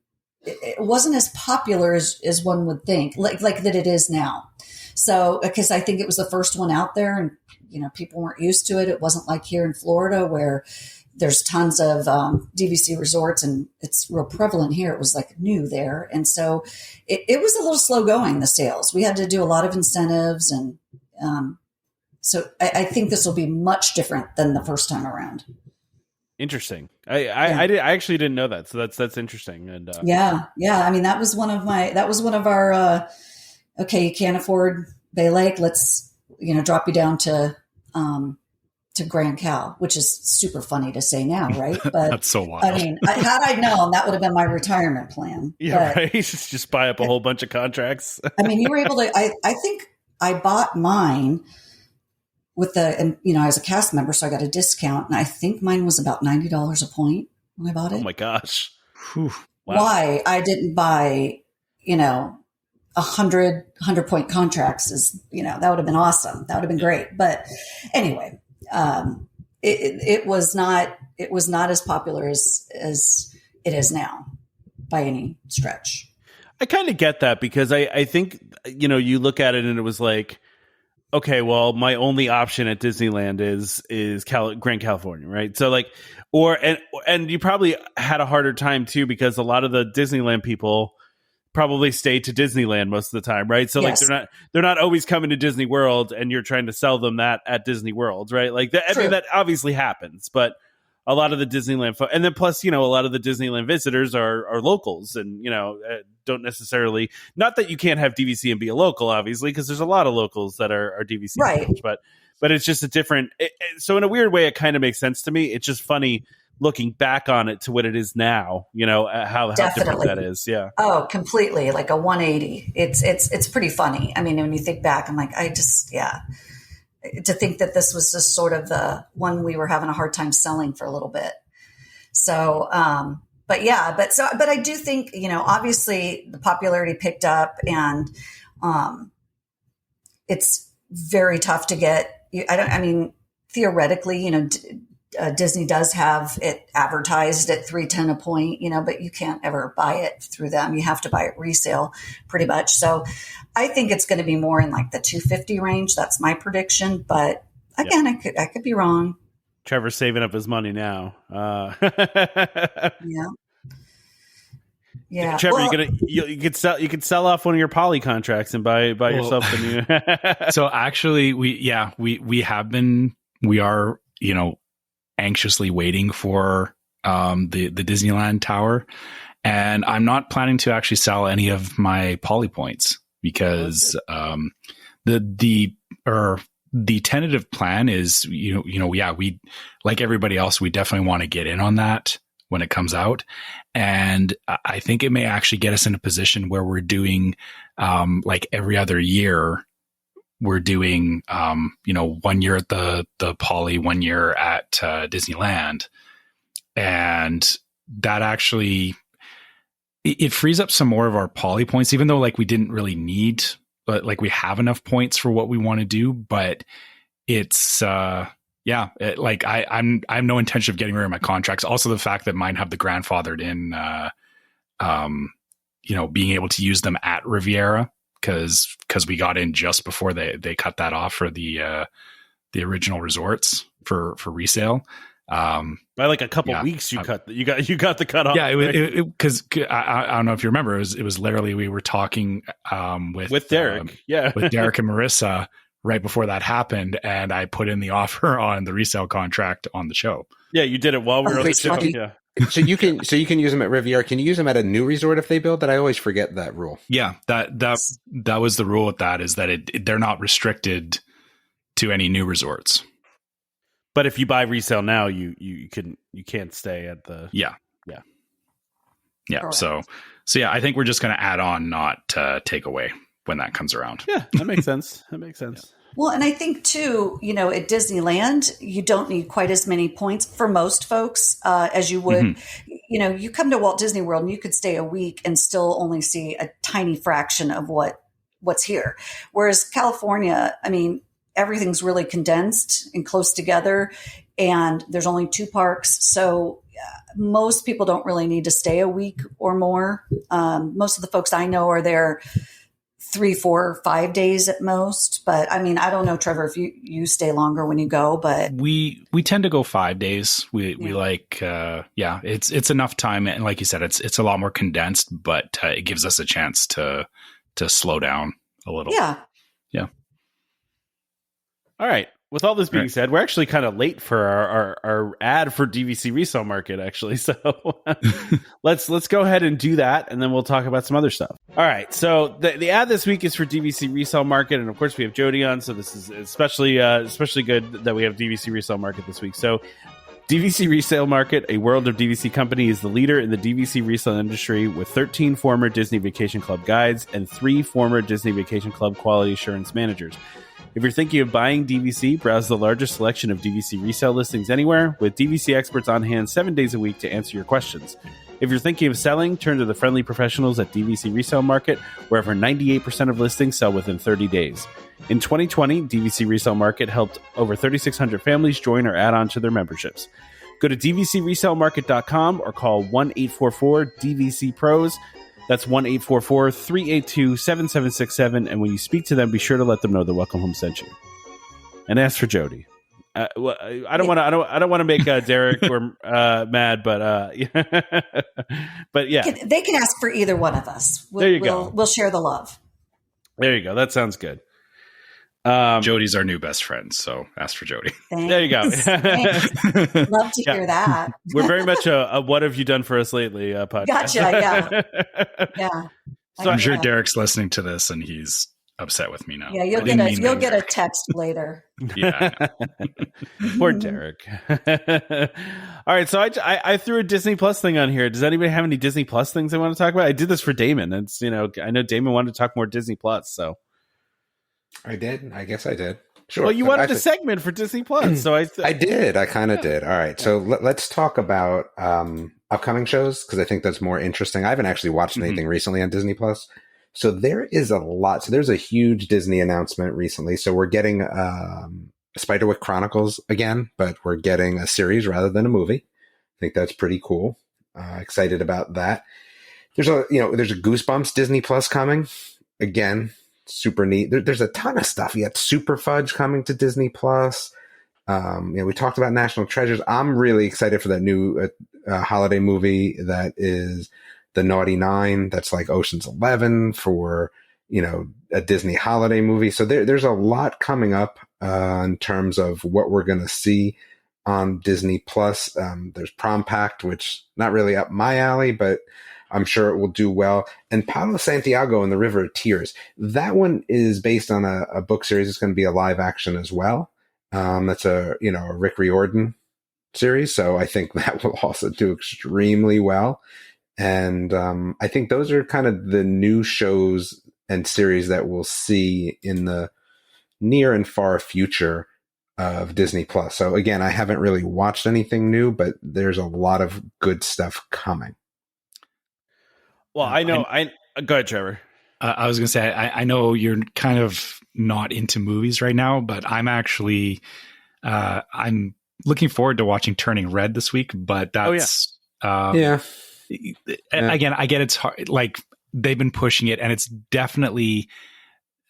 as popular as one would think, like that it is now. So, because I think it was the first one out there, and people weren't used to it. It wasn't like here in Florida where there's tons of DVC resorts, and it's real prevalent here. It was like new there. And so it was a little slow going, the sales. We had to do a lot of incentives. And so I think this will be much different than the first time around. Interesting. I actually didn't know that. So that's interesting. And yeah. I mean, that was one of our, okay, you can't afford Bay Lake. Let's, drop you down to Grand Cal, which is super funny to say now, right? But that's so wild. I mean, had I known, that would have been my retirement plan. Yeah, right. Just buy up a whole bunch of contracts. I mean, you were able to. I think I bought mine with as a cast member, so I got a discount, and I think mine was about $90 a point when I bought it. Oh my gosh! Whew. Wow. Why I didn't buy, 100 point contracts is, that would have been awesome. That would have been great. But anyway, it was not as popular as it is now by any stretch. I kind of get that because I think, you look at it and it was like, okay, well, my only option at Disneyland is Grand California, right? So like, and you probably had a harder time too because a lot of the Disneyland people probably stay to Disneyland most of the time, right? So yes. Like they're not always coming to Disney World, and you're trying to sell them that at Disney World, right? Like that. I mean, that obviously happens, but a lot of the Disneyland, and then plus, a lot of the Disneyland visitors are locals, and don't necessarily. Not that you can't have DVC and be a local, obviously, because there's a lot of locals that are DVC, right? But it's just a different. So in a weird way, it kind of makes sense to me. It's just funny looking back on it to what it is now, how different that is. Yeah. Oh, completely. Like a 180. It's pretty funny. I mean, when you think back, I'm like, to think that this was just sort of the one we were having a hard time selling for a little bit. So, but I do think, obviously the popularity picked up, and it's very tough to get. Theoretically, Disney does have it advertised at $310 a point, but you can't ever buy it through them. You have to buy it resale pretty much. So I think it's going to be more in like the $250 range. That's my prediction. But again, I could be wrong. Trevor's saving up his money now. Yeah. Trevor, you could sell off one of your poly contracts and buy yourself a new. So actually, we are anxiously waiting for the Disneyland Tower, and I'm not planning to actually sell any of my poly points because the tentative plan is we like everybody else, we definitely want to get in on that when it comes out, and I think it may actually get us in a position where we're doing like every other year. We're doing, 1 year at the Poly, 1 year at Disneyland. And that actually, it frees up some more of our Poly points, even though like we didn't really need, but like we have enough points for what we want to do. But it's, I have no intention of getting rid of my contracts. Also the fact that mine have the grandfathered in, being able to use them at Riviera. Because we got in just before they cut that off for the original resorts for resale. By like a couple weeks, you got the cut off. Yeah, because I don't know if you remember, it was literally we were talking with Derek, with Derek and Marissa right before that happened, and I put in the offer on the resale contract on the show. Yeah, you did it while we were on the show. Yeah. So you can use them at Riviera. Can you use them at a new resort if they build that? I always forget that rule. Yeah, that was the rule with that, is that they're not restricted to any new resorts. But if you buy resale now, you can't stay at the yeah. Correct. So yeah, I think we're just going to add on, not take away when that comes around. Yeah, that makes sense. Well, and I think too, at Disneyland, you don't need quite as many points for most folks as you would. Mm-hmm. You come to Walt Disney World and you could stay a week and still only see a tiny fraction of what's here. Whereas California, I mean, everything's really condensed and close together, and there's only 2 parks. So most people don't really need to stay a week or more. Most of the folks I know are there 3, 4, 5 days at most. But I mean, I don't know, Trevor, if you stay longer when you go, but we tend to go 5 days. We like, it's enough time. And like you said, it's a lot more condensed, but it gives us a chance to slow down a little. Yeah. Yeah. All right. With all this being said, we're actually kind of late for our ad for DVC Resale Market, actually. So let's go ahead and do that, and then we'll talk about some other stuff. All right. So the ad this week is for DVC Resale Market, and of course we have Jodi on. So this is especially good that we have DVC Resale Market this week. So DVC Resale Market, a World of DVC company, is the leader in the DVC resale industry with 13 former Disney Vacation Club guides and 3 former Disney Vacation Club quality assurance managers. If you're thinking of buying DVC, browse the largest selection of DVC resale listings anywhere, with DVC experts on hand 7 days a week to answer your questions. If you're thinking of selling, turn to the friendly professionals at DVC Resale Market, where over 98% of listings sell within 30 days. In 2020, DVC Resale Market helped over 3,600 families join or add on to their memberships. Go to dvcresalemarket.com or call 1-844-DVC-PROS. That's 1-844-382-7767. And when you speak to them, be sure to let them know that Welcome Home sent you. And ask for Jodi. I don't want to make Derek or mad, but but yeah, they can ask for either one of us. There you go. We'll share the love. There you go. That sounds good. Jody's our new best friend, so ask for Jodi. Thanks. There you go. Love to hear that. We're very much a "What have you done for us lately?" podcast. Gotcha. Yeah. So I'm sure Derek's listening to this and he's upset with me now. Yeah, you'll get a text later. Yeah. Poor Derek. All right, so I threw a Disney Plus thing on here. Does anybody have any Disney Plus things they want to talk about? I did this for Damon. It's I know Damon wanted to talk more Disney Plus, so. I did. I guess I did. Sure. Well, you wanted a segment for Disney Plus, so I did. I kind of did. All right. So let's talk about upcoming shows, because I think that's more interesting. I haven't actually watched anything recently on Disney Plus. So there is a lot. So there's a huge Disney announcement recently. So we're getting Spiderwick Chronicles again, but we're getting a series rather than a movie. I think that's pretty cool. Excited about that. There's a Goosebumps Disney Plus coming again. Super neat. There's a ton of stuff. You got Super Fudge coming to Disney Plus. We talked about National Treasures. I'm really excited for that new holiday movie that is The Naughty Nine. That's like Ocean's 11 for, a Disney holiday movie. So there's a lot coming up in terms of what we're going to see on Disney Plus. There's Prom Pact, which not really up my alley, but I'm sure it will do well. And Palo Santiago and the River of Tears. That one is based on a book series. It's going to be a live action as well. That's a Rick Riordan series. So I think that will also do extremely well. And I think those are kind of the new shows and series that we'll see in the near and far future of Disney Plus. So again, I haven't really watched anything new, but there's a lot of good stuff coming. Well, I know. Go ahead, Trevor. I was going to say, I know you're kind of not into movies right now, but I'm actually, I'm looking forward to watching Turning Red this week. But that's, Again, I get it's hard. Like they've been pushing it, and it's definitely,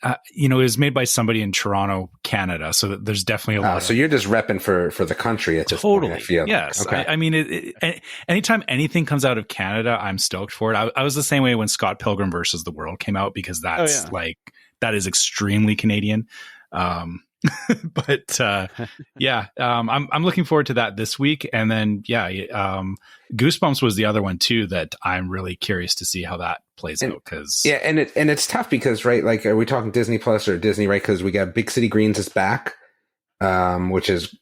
it was made by somebody in Toronto, Canada. So there's definitely a lot. So you're just repping for the country at this point, I feel. Yes. Okay. I mean, anytime anything comes out of Canada, I'm stoked for it. I was the same way when Scott Pilgrim versus the World came out, because that's that is extremely Canadian. I'm looking forward to that this week. And then, Goosebumps was the other one too, that I'm really curious to see how that plays out. And it's tough because, right, like, are we talking Disney Plus or Disney, right? Because we got Big City Greens is back, which is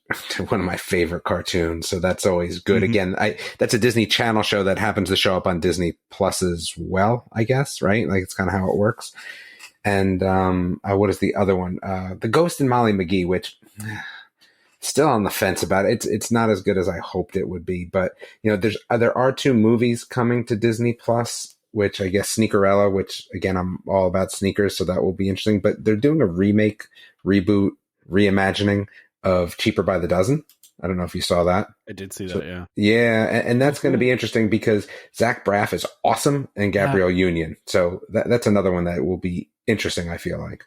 one of my favorite cartoons. So that's always good. Again, that's a Disney Channel show that happens to show up on Disney Plus as well, I guess, right? Like, it's kind of how it works. and what is the other one? The Ghost and Molly McGee, which still on the fence about it. It's not as good as I hoped it would be, but there are 2 movies coming to Disney Plus, which I guess Sneakerella, which again, I'm all about sneakers, so that will be interesting, but they're doing a remake, reboot, reimagining of Cheaper by the Dozen. I don't know if you saw that. I did see that, yeah. Yeah, and that's going to be interesting because Zach Braff is awesome and Gabrielle Union. So that's another one that will be interesting, I feel like.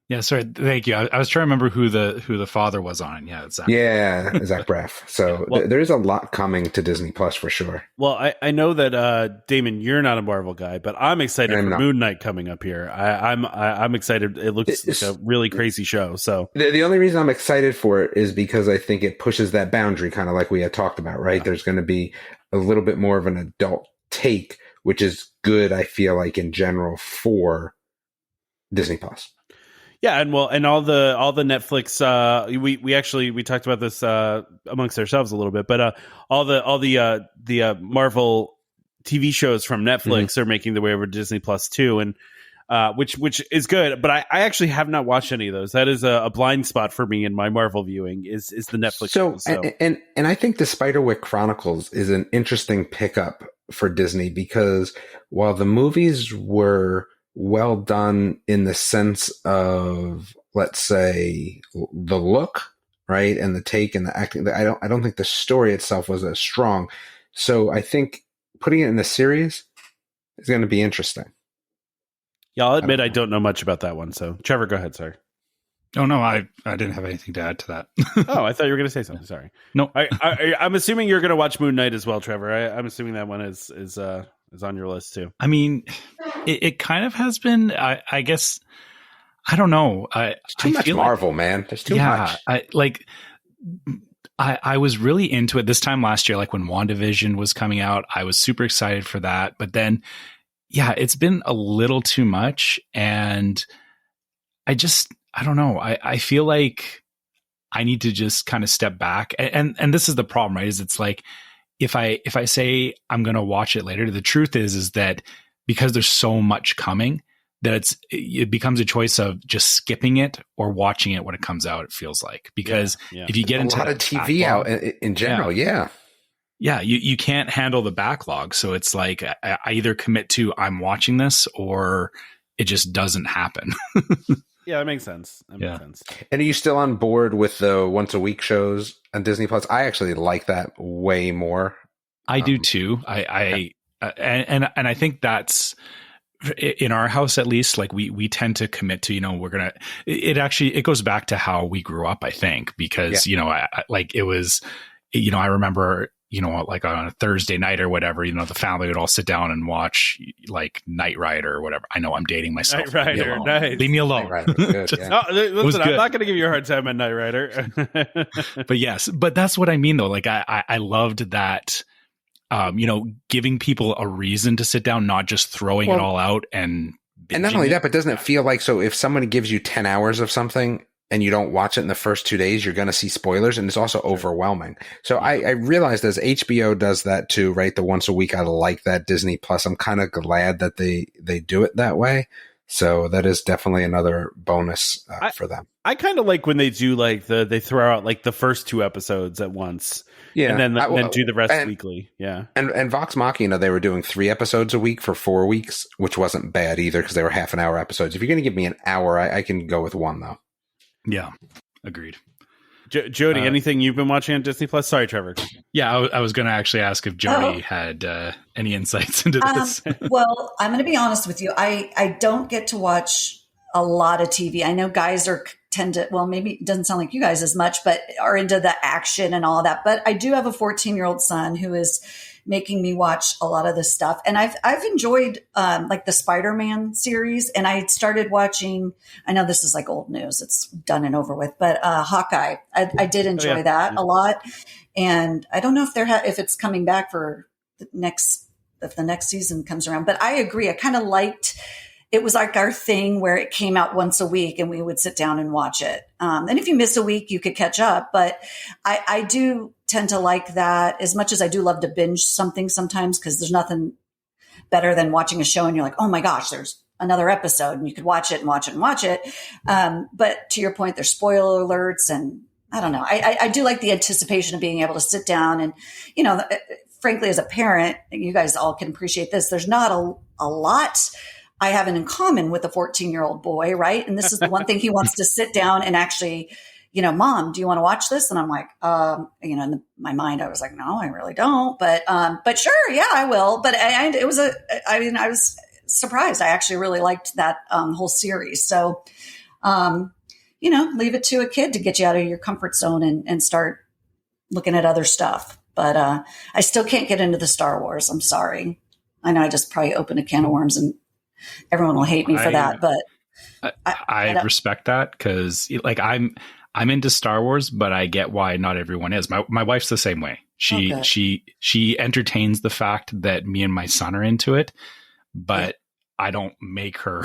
Yeah, sorry. Thank you. I was trying to remember who the father was on. Yeah, it's Zach. Yeah, Zach Braff. So there is a lot coming to Disney Plus for sure. Well, I know that Damon, you're not a Marvel guy, but I'm excited for Moon Knight coming up here. I'm excited. It looks like a really crazy show. So the only reason I'm excited for it is because I think it pushes that boundary, kind of like we had talked about. Right? Yeah. There's going to be a little bit more of an adult take, which is good. I feel like in general for Disney Plus. Yeah, and all the Netflix we talked about this amongst ourselves a little bit, but all the Marvel TV shows from Netflix are making their way over to Disney Plus too, and which is good. But I actually have not watched any of those. That is a blind spot for me in my Marvel viewing is the Netflix shows. So. And I think the Spiderwick Chronicles is an interesting pickup for Disney because while the movies were well done in the sense of, let's say, the look, right, and the take and the acting, I don't think the story itself was as strong. So I think putting it in the series is going to be interesting. Yeah, I'll admit I don't know much about that one. So Trevor, go ahead. Sorry. Oh no, I didn't have anything to add to that. Oh, I thought you were going to say something. Sorry. No, I'm assuming you're going to watch Moon Knight as well, Trevor. I'm assuming that one is on your list too. I mean, it kind of has been. I guess I don't know. It's too much Marvel, man. There's too much. I was really into it this time last year. Like when WandaVision was coming out, I was super excited for that. But then, it's been a little too much, and I don't know. I feel like I need to just kind of step back. And this is the problem, right? Is it's like, if I say I'm going to watch it later, the truth is that because there's so much coming that it becomes a choice of just skipping it or watching it when it comes out. It feels like, because if you get into a lot of TV out in general, you can't handle the backlog. So it's like, I either commit to I'm watching this or it just doesn't happen. Yeah, that makes sense. Makes sense. And are you still on board with the once a week shows on Disney Plus? I actually like that way more. I do too. I think that's in our house, at least, like we tend to commit to, we're going to, it goes back to how we grew up, I think, because, it was, I remember, like on a Thursday night or whatever, the family would all sit down and watch like Knight Rider or whatever. I know I'm dating myself. Knight Rider, nice. Leave me alone. Good, yeah. Listen, I'm not going to give you a hard time on Knight Rider. but that's what I mean though. Like I loved that, giving people a reason to sit down, not just throwing it all out and not only that, but doesn't it feel like, so if somebody gives you 10 hours of something and you don't watch it in the first 2 days, you're going to see spoilers, and it's also overwhelming. So I realized as HBO does that too, right? The once a week, I like that. Disney Plus, I'm kind of glad that they do it that way. So that is definitely another bonus for them. I kind of like when they do like they throw out like the first 2 episodes at once. Yeah. And then do the rest weekly. Yeah. And Vox Machina, they were doing 3 episodes a week for 4 weeks, which wasn't bad either because they were half an hour episodes. If you're going to give me an hour, I can go with 1 though. Yeah, agreed. Jodi, anything you've been watching on Disney Plus? Sorry, Trevor. Yeah, I was going to actually ask if Jodi had any insights into this. Well, I'm going to be honest with you. I don't get to watch a lot of TV. I know guys tend to, well, maybe it doesn't sound like you guys as much, but are into the action and all of that. But I do have a 14-year-old son who is making me watch a lot of this stuff. And I've enjoyed like the Spider-Man series, and I started watching, I know this is like old news, it's done and over with, but Hawkeye, I did enjoy that a lot. And I don't know if it's coming back for if the next season comes around, but I agree. I kind of liked, it was like our thing where it came out once a week and we would sit down and watch it. And if you miss a week, you could catch up. But I do tend to like that as much as I do love to binge something sometimes, because there's nothing better than watching a show and you're like, oh my gosh, there's another episode, and you could watch it and watch it and watch it. But to your point, there's spoiler alerts, and I don't know. I do like the anticipation of being able to sit down and, you know, frankly, as a parent, you guys all can appreciate this. There's not a lot I have in common with a 14-year-old boy, right? And this is the one thing he wants to sit down and actually, you know, Mom, do you want to watch this? And I'm like, you know, in my mind, I was like, no, I really don't. But sure, yeah, I will. But I was surprised. I actually really liked that whole series. So, you know, leave it to a kid to get you out of your comfort zone and start looking at other stuff. But I still can't get into the Star Wars. I'm sorry. I know I just probably opened a can of worms and everyone will hate me for that. But I respect that, because like I'm into Star Wars, but I get why not everyone is. My wife's the same way. She entertains the fact that me and my son are into it, but I don't make her.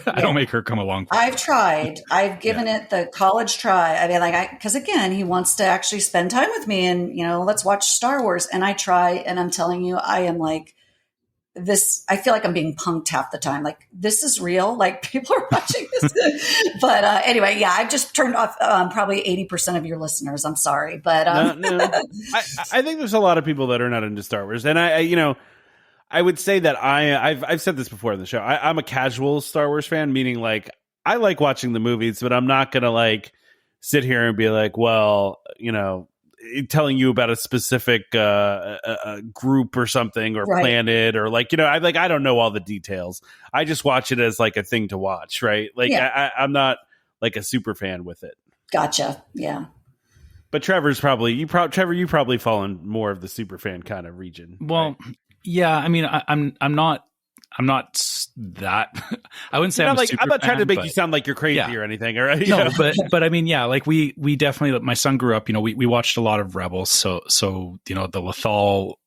I don't make her come along. I've tried. I've given it the college try. I mean, like, because again, he wants to actually spend time with me, and you know, let's watch Star Wars. And I try, and I'm telling you, I am like this. I feel like I'm being punked half the time. Like, this is real. Like, people are watching this. But anyway, yeah, I've just turned off probably 80% of your listeners. I'm sorry, but no. I think there's a lot of people that are not into Star Wars, and I you know. I would say that I've said this before in the show. I'm a casual Star Wars fan, meaning like I like watching the movies, but I'm not gonna like sit here and be like, well, you know, telling you about a specific group or something or planet or like, you know, I don't know all the details. I just watch it as like a thing to watch, right? Like I'm not like a super fan with it. Gotcha. Yeah. But Trevor's probably you probably fall in more of the super fan kind of region. Well. Right? Yeah, I mean, I'm not that. I wouldn't say I'm like. Super I'm not trying fan, to make you sound like you're crazy or anything, all right? No, but I mean, yeah, like we definitely. My son grew up. You know, we watched a lot of Rebels, so you know the Lethal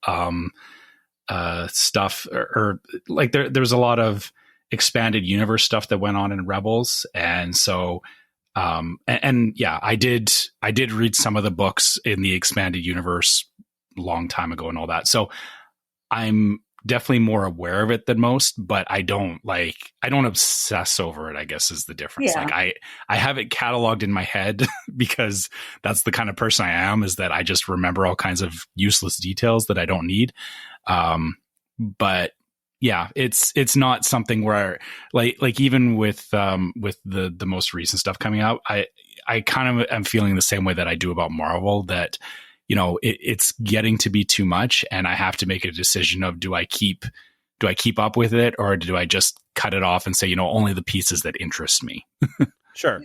stuff, or like there was a lot of expanded universe stuff that went on in Rebels, and so. And yeah, I did read some of the books in the expanded universe long time ago and all that. So I'm definitely more aware of it than most, but I don't obsess over it, I guess is the difference. Yeah. Like I have it cataloged in my head because that's the kind of person I am, is that I just remember all kinds of useless details that I don't need. But yeah, it's not something where like even with the most recent stuff coming out, I kind of am feeling the same way that I do about Marvel, that you know, it's getting to be too much, and I have to make a decision of do I keep up with it, or do I just cut it off and say, you know, only the pieces that interest me. Sure.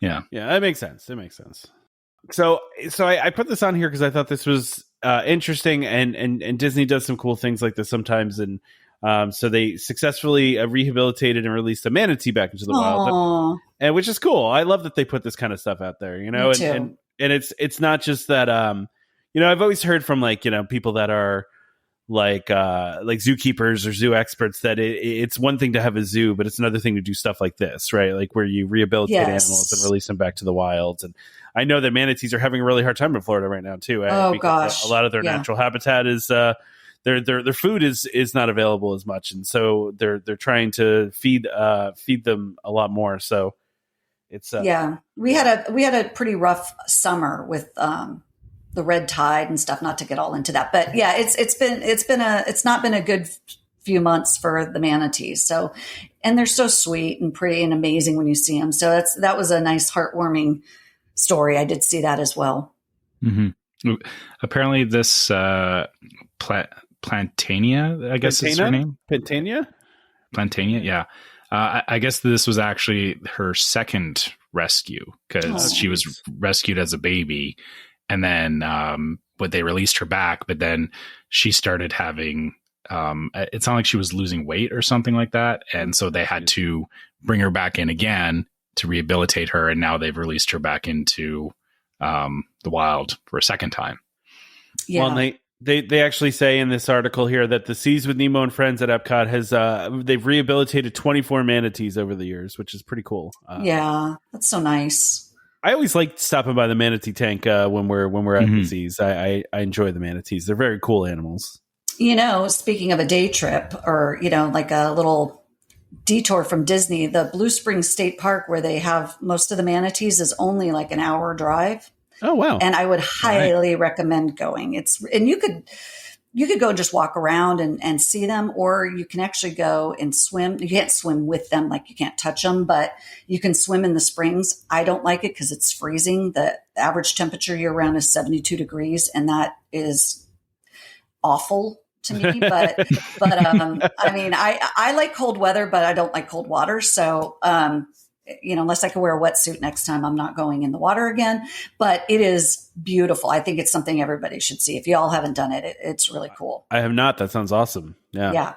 Yeah. That makes sense. It makes sense. So I put this on here because I thought this was interesting, and Disney does some cool things like this sometimes, and so they successfully rehabilitated and released a manatee back into the wild, and which is cool. I love that they put this kind of stuff out there, you know, and it's not just that. You know, I've always heard from like, you know, people that are like zookeepers or zoo experts that it's one thing to have a zoo, but it's another thing to do stuff like this, right? Like where you rehabilitate animals and release them back to the wilds. And I know that manatees are having a really hard time in Florida right now too. Gosh. A lot of their natural habitat is their food is not available as much, and so they're trying to feed them a lot more. So it's we had a pretty rough summer with the red tide and stuff, not to get all into that, but yeah, it's not been a good few months for the manatees. So, and they're so sweet and pretty and amazing when you see them. So that was a nice heartwarming story. I did see that as well. Mm-hmm. Apparently this, Plantania, I guess is her name. Plantania. Yeah. I guess this was actually her second rescue, because she was rescued as a baby. And then but they released her back, but then she started having it sounded like she was losing weight or something like that. And so they had to bring her back in again to rehabilitate her. And now they've released her back into the wild for a second time. Yeah. Well, they actually say in this article here that the Seas with Nemo and Friends at Epcot has they've rehabilitated 24 manatees over the years, which is pretty cool. Yeah, that's so nice. I always like stopping by the manatee tank when we're at the Seas. I enjoy the manatees. They're very cool animals. You know, speaking of a day trip, or you know, like a little detour from Disney, the Blue Springs State Park, where they have most of the manatees, is only like an hour drive. Oh, wow. And I would highly recommend going. And you could go and just walk around and see them, or you can actually go and swim. You can't swim with them, like you can't touch them, but you can swim in the springs. I don't like it because it's freezing. The average temperature year round is 72 degrees, and that is awful to me. But I mean, I like cold weather, but I don't like cold water. So, unless I can wear a wetsuit next time, I'm not going in the water again. But it is beautiful. I think it's something everybody should see. If you all haven't done it, it's really cool. I have not. That sounds awesome. Yeah. Yeah.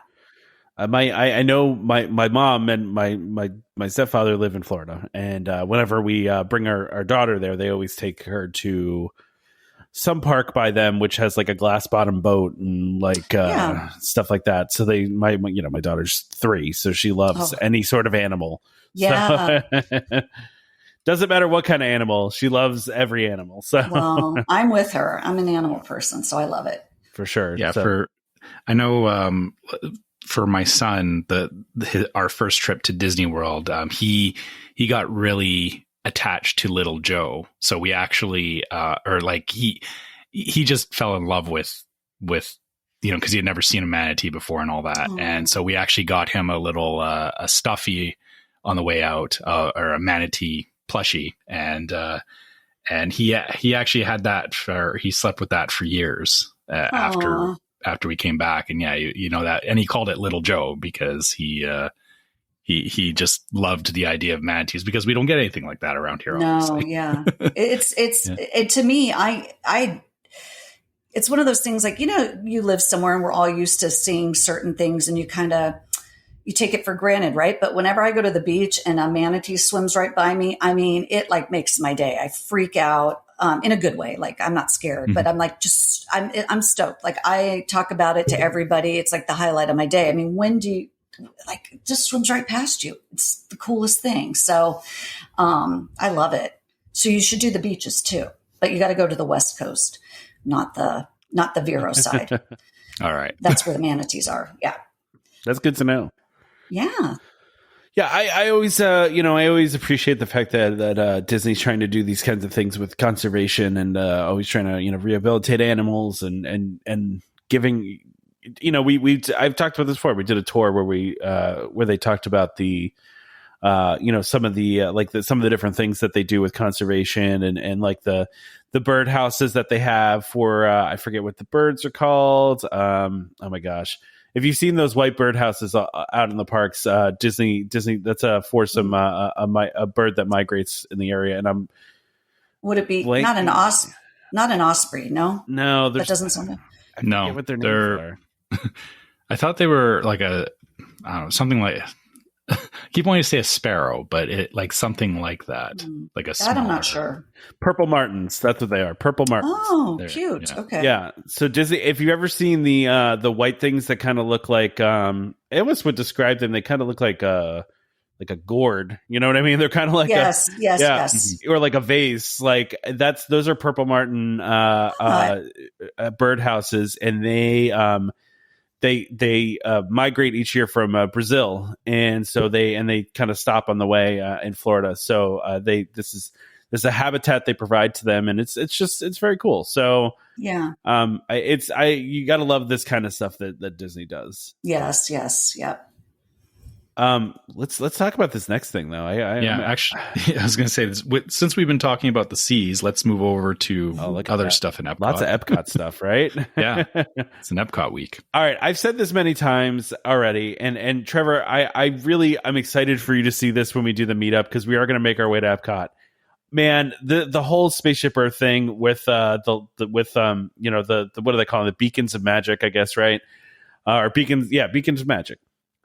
I know my mom and my stepfather live in Florida, and whenever we bring our daughter there, they always take her to some park by them, which has like a glass bottom boat and like stuff like that. So my daughter's 3, so she loves any sort of animal. Yeah. So, doesn't matter what kind of animal, she loves every animal. So well, I'm with her. I'm an animal person, so I love it. For sure. Yeah. So, I know for my son, our first trip to Disney World, he got really attached to Little Joe. So we actually, he just fell in love with, because he had never seen a manatee before and all that. Oh. And so we actually got him a little, a stuffy on the way out, or a manatee plushie. And he actually had that he slept with that for years, after we came back. And yeah, that, and he called it Little Joe because he just loved the idea of manatees, because we don't get anything like that around here. No, obviously. yeah. To me, it's one of those things like, you live somewhere and we're all used to seeing certain things and you take it for granted, right? But whenever I go to the beach and a manatee swims right by me, I mean, it like makes my day. I freak out in a good way. Like I'm not scared, but I'm like, I'm stoked. Like I talk about it to everybody. It's like the highlight of my day. I mean, when do you, like, just swims right past you? It's the coolest thing. So I love it. So you should do the beaches too, but you got to go to the West Coast, not the Vero side. All right. That's where the manatees are. Yeah. That's good to know. Yeah. Yeah, I always, I always appreciate the fact that Disney's trying to do these kinds of things with conservation and always trying to, rehabilitate animals and giving, I've talked about this before. We did a tour where they talked about the, some of the some of the different things that they do with conservation and like the bird houses that they have for I forget what the birds are called. Oh my gosh. If you've seen those white bird houses out in the parks, Disney, that's a foursome, a bird that migrates in the area. And would it be not an osprey? No, that doesn't sound good. No, what their names are. I thought they were like something like, I keep wanting to say a sparrow, but it like something like that, like a smaller. I'm not sure. Purple martins. That's what they are. Purple martins. Oh, cute. Yeah. Okay. Yeah. So Disney, if you've ever seen the white things that kind of look like, I almost would describe them. They kind of look like a gourd. You know what I mean? They're kind of like yes. Or like a vase. Like those are purple martin bird houses, and they migrate each year from Brazil, and so they kind of stop on the way in Florida. So this is a habitat they provide to them, and it's very cool. So yeah, you got to love this kind of stuff that Disney does. Yes, yep. Let's talk about this next thing though. Actually, I was going to say this. Since we've been talking about the seas, let's move over to other stuff in Epcot. Lots of Epcot stuff, right? Yeah, it's an Epcot week. All right, I've said this many times already, and Trevor, I'm excited for you to see this when we do the meetup, because we are going to make our way to Epcot. Man, the whole Spaceship Earth thing with what do they call them? The beacons of magic, I guess, right? Or beacons of magic.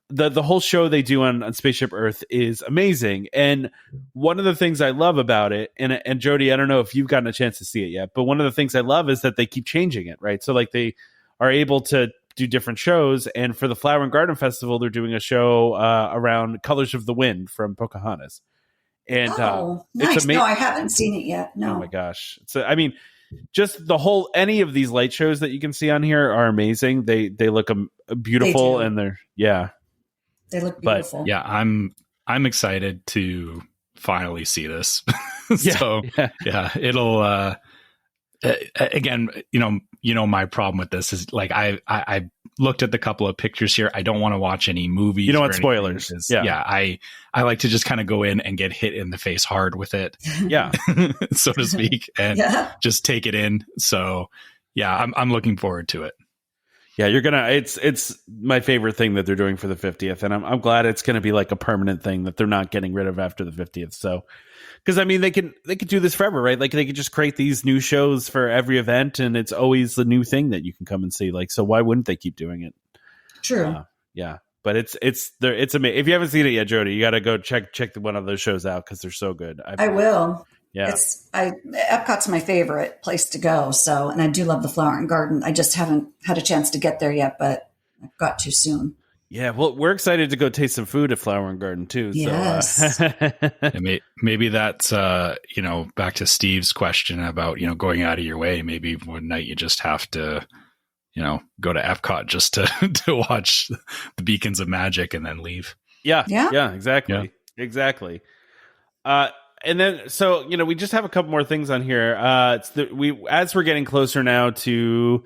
The whole show they do on Spaceship Earth is amazing. And one of the things I love about it, and Jodi, I don't know if you've gotten a chance to see it yet, but one of the things I love is that they keep changing it, right? So like they are able to do different shows. And for the Flower and Garden Festival, they're doing a show around Colors of the Wind from Pocahontas. And nice. It's amazing. No, I haven't seen it yet. No. Oh my gosh. So, I mean, just any of these light shows that you can see on here are amazing. They look beautiful, and they're, yeah. They look beautiful. But yeah, I'm excited to finally see this. So yeah, it'll again, my problem with this is like I looked at the couple of pictures here. I don't want to watch any movies. You don't want spoilers. I like to just kind of go in and get hit in the face hard with it. Yeah. So to speak, and just take it in. So yeah, I'm looking forward to it. Yeah, it's my favorite thing that they're doing for the 50th. And I'm glad it's going to be like a permanent thing that they're not getting rid of after the 50th. So, because I mean, they could do this forever, right? Like they could just create these new shows for every event, and it's always the new thing that you can come and see. Like, so why wouldn't they keep doing it? True. Yeah, but it's amazing. If you haven't seen it yet, Jodi, you got to go check one of those shows out because they're so good. I will. Yeah, Epcot's my favorite place to go. So, and I do love the Flower and Garden. I just haven't had a chance to get there yet, but I've got to soon. Yeah, well, we're excited to go taste some food at Flower and Garden too. Yes. So, maybe that's back to Steve's question about going out of your way. Maybe one night you just have to go to Epcot just to watch the Beacons of Magic and then leave. Yeah, exactly. And then, so, we just have a couple more things on here. As we're getting closer now to,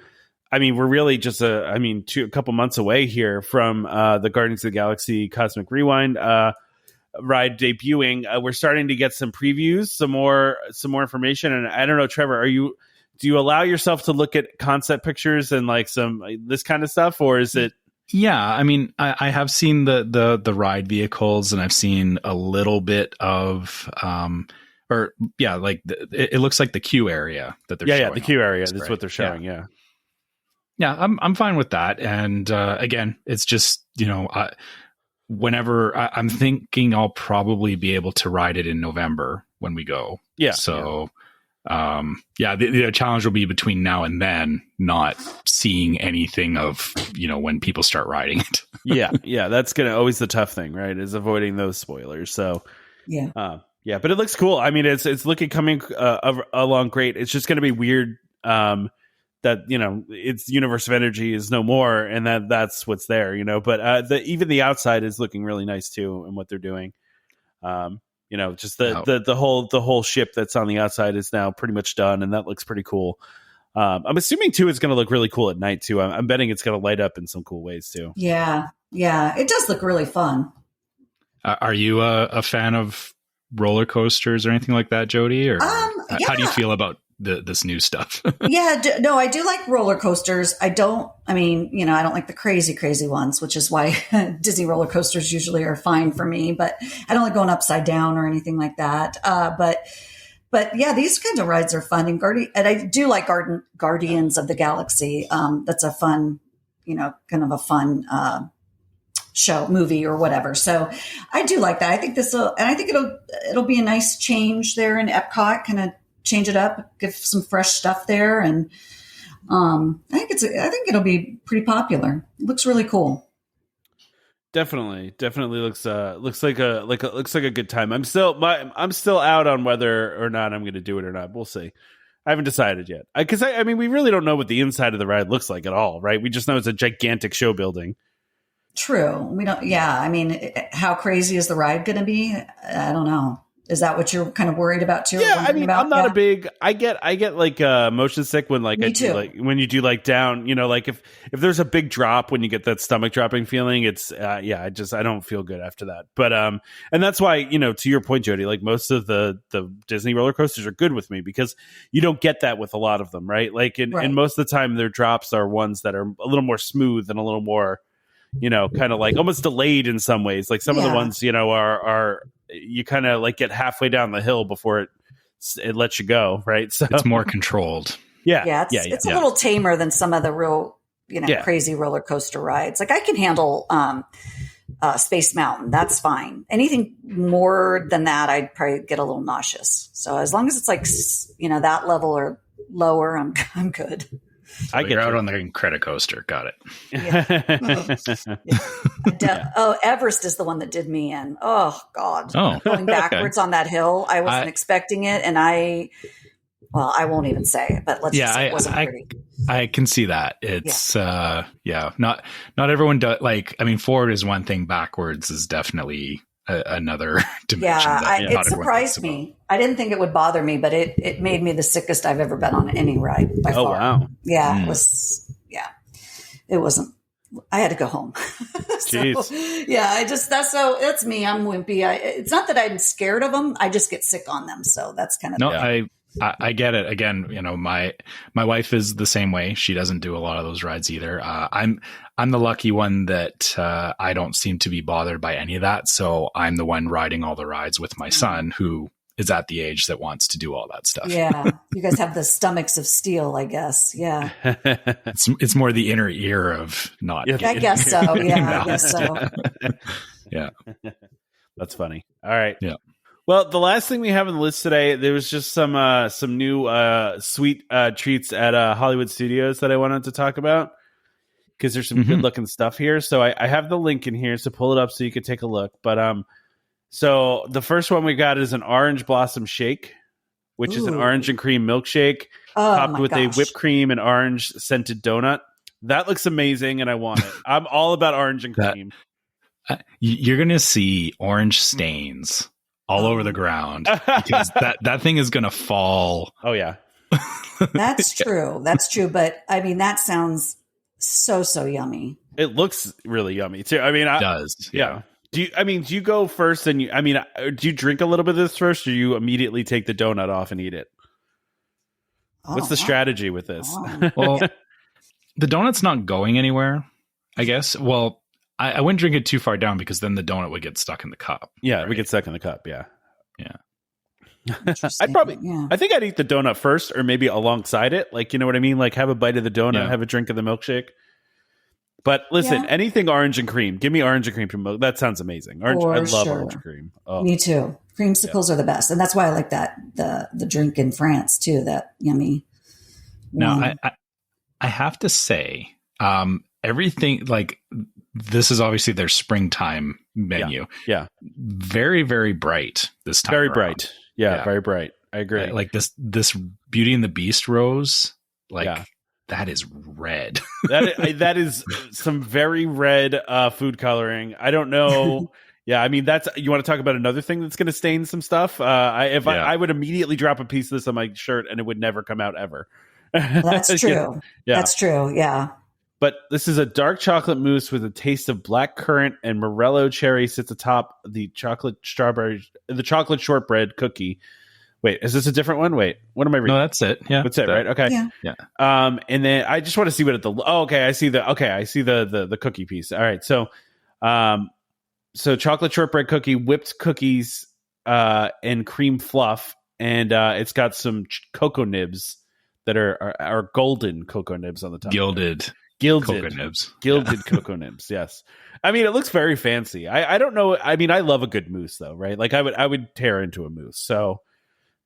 we're really just a couple months away here from the Guardians of the Galaxy Cosmic Rewind ride debuting. We're starting to get some previews, some more information. And I don't know, Trevor, do you allow yourself to look at concept pictures and like some this kind of stuff, or is it? Yeah, I have seen the ride vehicles, and I've seen a little bit of it looks like the queue area that they're showing. Yeah, the queue area. That's what they're showing. Yeah, I'm fine with that. And again, it's just whenever I'm thinking I'll probably be able to ride it in November when we go. Yeah. So. The challenge will be between now and then not seeing anything of when people start riding it. yeah that's gonna always the tough thing, right, is avoiding those spoilers. So but it looks cool. It's looking coming along great. It's just gonna be weird that its universe of energy is no more, and that's what's there, but even the outside is looking really nice too, and what they're doing. Just the whole ship that's on the outside is now pretty much done, and that looks pretty cool. I'm assuming too it's going to look really cool at night too. I'm betting it's going to light up in some cool ways too. Yeah, it does look really fun. Are you a fan of roller coasters or anything like that, Jodi? Or how do you feel about this new stuff? No, I do like roller coasters. I don't like the crazy ones, which is why Disney roller coasters usually are fine for me, but I don't like going upside down or anything like that. But yeah, these kinds of rides are fun. And I do like Guardians of the Galaxy. That's a fun, kind of a fun, show, movie or whatever. So I do like that. I think it'll be a nice change there in Epcot, kind of change it up, give some fresh stuff there. And I think it'll be pretty popular. It looks really cool. Definitely looks like a good time. I'm still out on whether or not I'm going to do it or not. We'll see. I haven't decided yet, because we really don't know what the inside of the ride looks like at all, right? We just know it's a gigantic show building. True. We don't. Yeah. How crazy is the ride going to be? I don't know. Is that what you're kind of worried about too? Yeah, I'm not a big. I get like motion sick when when you do like down. Like if there's a big drop when you get that stomach dropping feeling, it's I don't feel good after that. But and that's why to your point, Jodi, like most of the Disney roller coasters are good with me, because you don't get that with a lot of them, right? Like and most of the time their drops are ones that are a little more smooth and a little more kind of like almost delayed in some ways. Like some of the ones are you kind of like get halfway down the hill before it lets you go, right? So it's more controlled. It's a little tamer than some of the real crazy roller coaster rides. Like I can handle Space Mountain, that's fine. Anything more than that, I'd probably get a little nauseous. So as long as it's like that level or lower, I'm good. So I get out on the Incredicoaster. Got it. Everest is the one that did me in. Oh God. Going backwards on that hill. I wasn't expecting it. And I won't even say it, but let's just say it wasn't pretty. I can see that. It's not everyone does. Like, I mean, forward is one thing, backwards is definitely another dimension. It surprised me. I didn't think it would bother me, but it made me the sickest I've ever been on any ride by far. Wow. Yeah, it was. Yeah, it wasn't. I had to go home. Jeez. Yeah, that's me. I'm wimpy. It's not that I'm scared of them. I just get sick on them. So that's kind of I get it. Again, my wife is the same way. She doesn't do a lot of those rides either. I'm the lucky one that I don't seem to be bothered by any of that. So I'm the one riding all the rides with my son, who is at the age that wants to do all that stuff. Yeah, you guys have the stomachs of steel, I guess. Yeah, it's more the inner ear of not. I guess so. Yeah, I guess so. Yeah, that's funny. All right. Yeah. Well, the last thing we have on the list today, there was just some new sweet treats at Hollywood Studios that I wanted to talk about, because there's some good looking stuff here. So I have the link in here, so pull it up so you could take a look. But so the first one we got is an orange blossom shake, which is an orange and cream milkshake topped with a whipped cream and orange scented donut. That looks amazing, and I want it. I'm all about orange and cream. You're gonna see orange stains all over the ground, because that thing is going to fall. Oh yeah. That's true. That's true. But I mean, that sounds so yummy. It looks really yummy too. I mean, it does. Yeah. Do you go first and do you drink a little bit of this first, or you immediately take the donut off and eat it? What's the strategy with this? Well, the donut's not going anywhere, I guess. Well, I wouldn't drink it too far down, because then the donut would get stuck in the cup. Yeah, right? It would get stuck in the cup. Yeah. Yeah. I think I'd eat the donut first, or maybe alongside it. Like, you know what I mean? Like, have a bite of the donut, have a drink of the milkshake. But listen, anything orange and cream. Give me orange and cream. That sounds amazing. I love orange and cream. Oh. Me too. Creamsicles are the best. And that's why I like that, the drink in France too, that yummy. Now, I have to say, everything, like, this is obviously their springtime menu. Yeah. Very, very bright this time. Very around. bright. Yeah, very bright. I agree. Like this Beauty and the Beast rose, that is red. that is some very red food coloring. I don't know. Yeah, I mean, you want to talk about another thing that's going to stain some stuff? I would immediately drop a piece of this on my shirt and it would never come out ever. That's true. Yeah. That's true. Yeah. But this is a dark chocolate mousse with a taste of black currant and morello cherry sits atop the chocolate shortbread cookie. Wait, is this a different one? Wait, what am I reading? No, that's it. Yeah. That's it, right? Okay. Yeah. And then I just want to see what I see the cookie piece. All right. So chocolate shortbread cookie, whipped cookies, and cream fluff. And it's got some cocoa nibs that are golden cocoa nibs on the top. Gilded cocoa nibs. Gilded cocoa nibs, yes. I mean, it looks very fancy. I don't know. I mean, I love a good mousse, though, right? Like, I would tear into a mousse. So,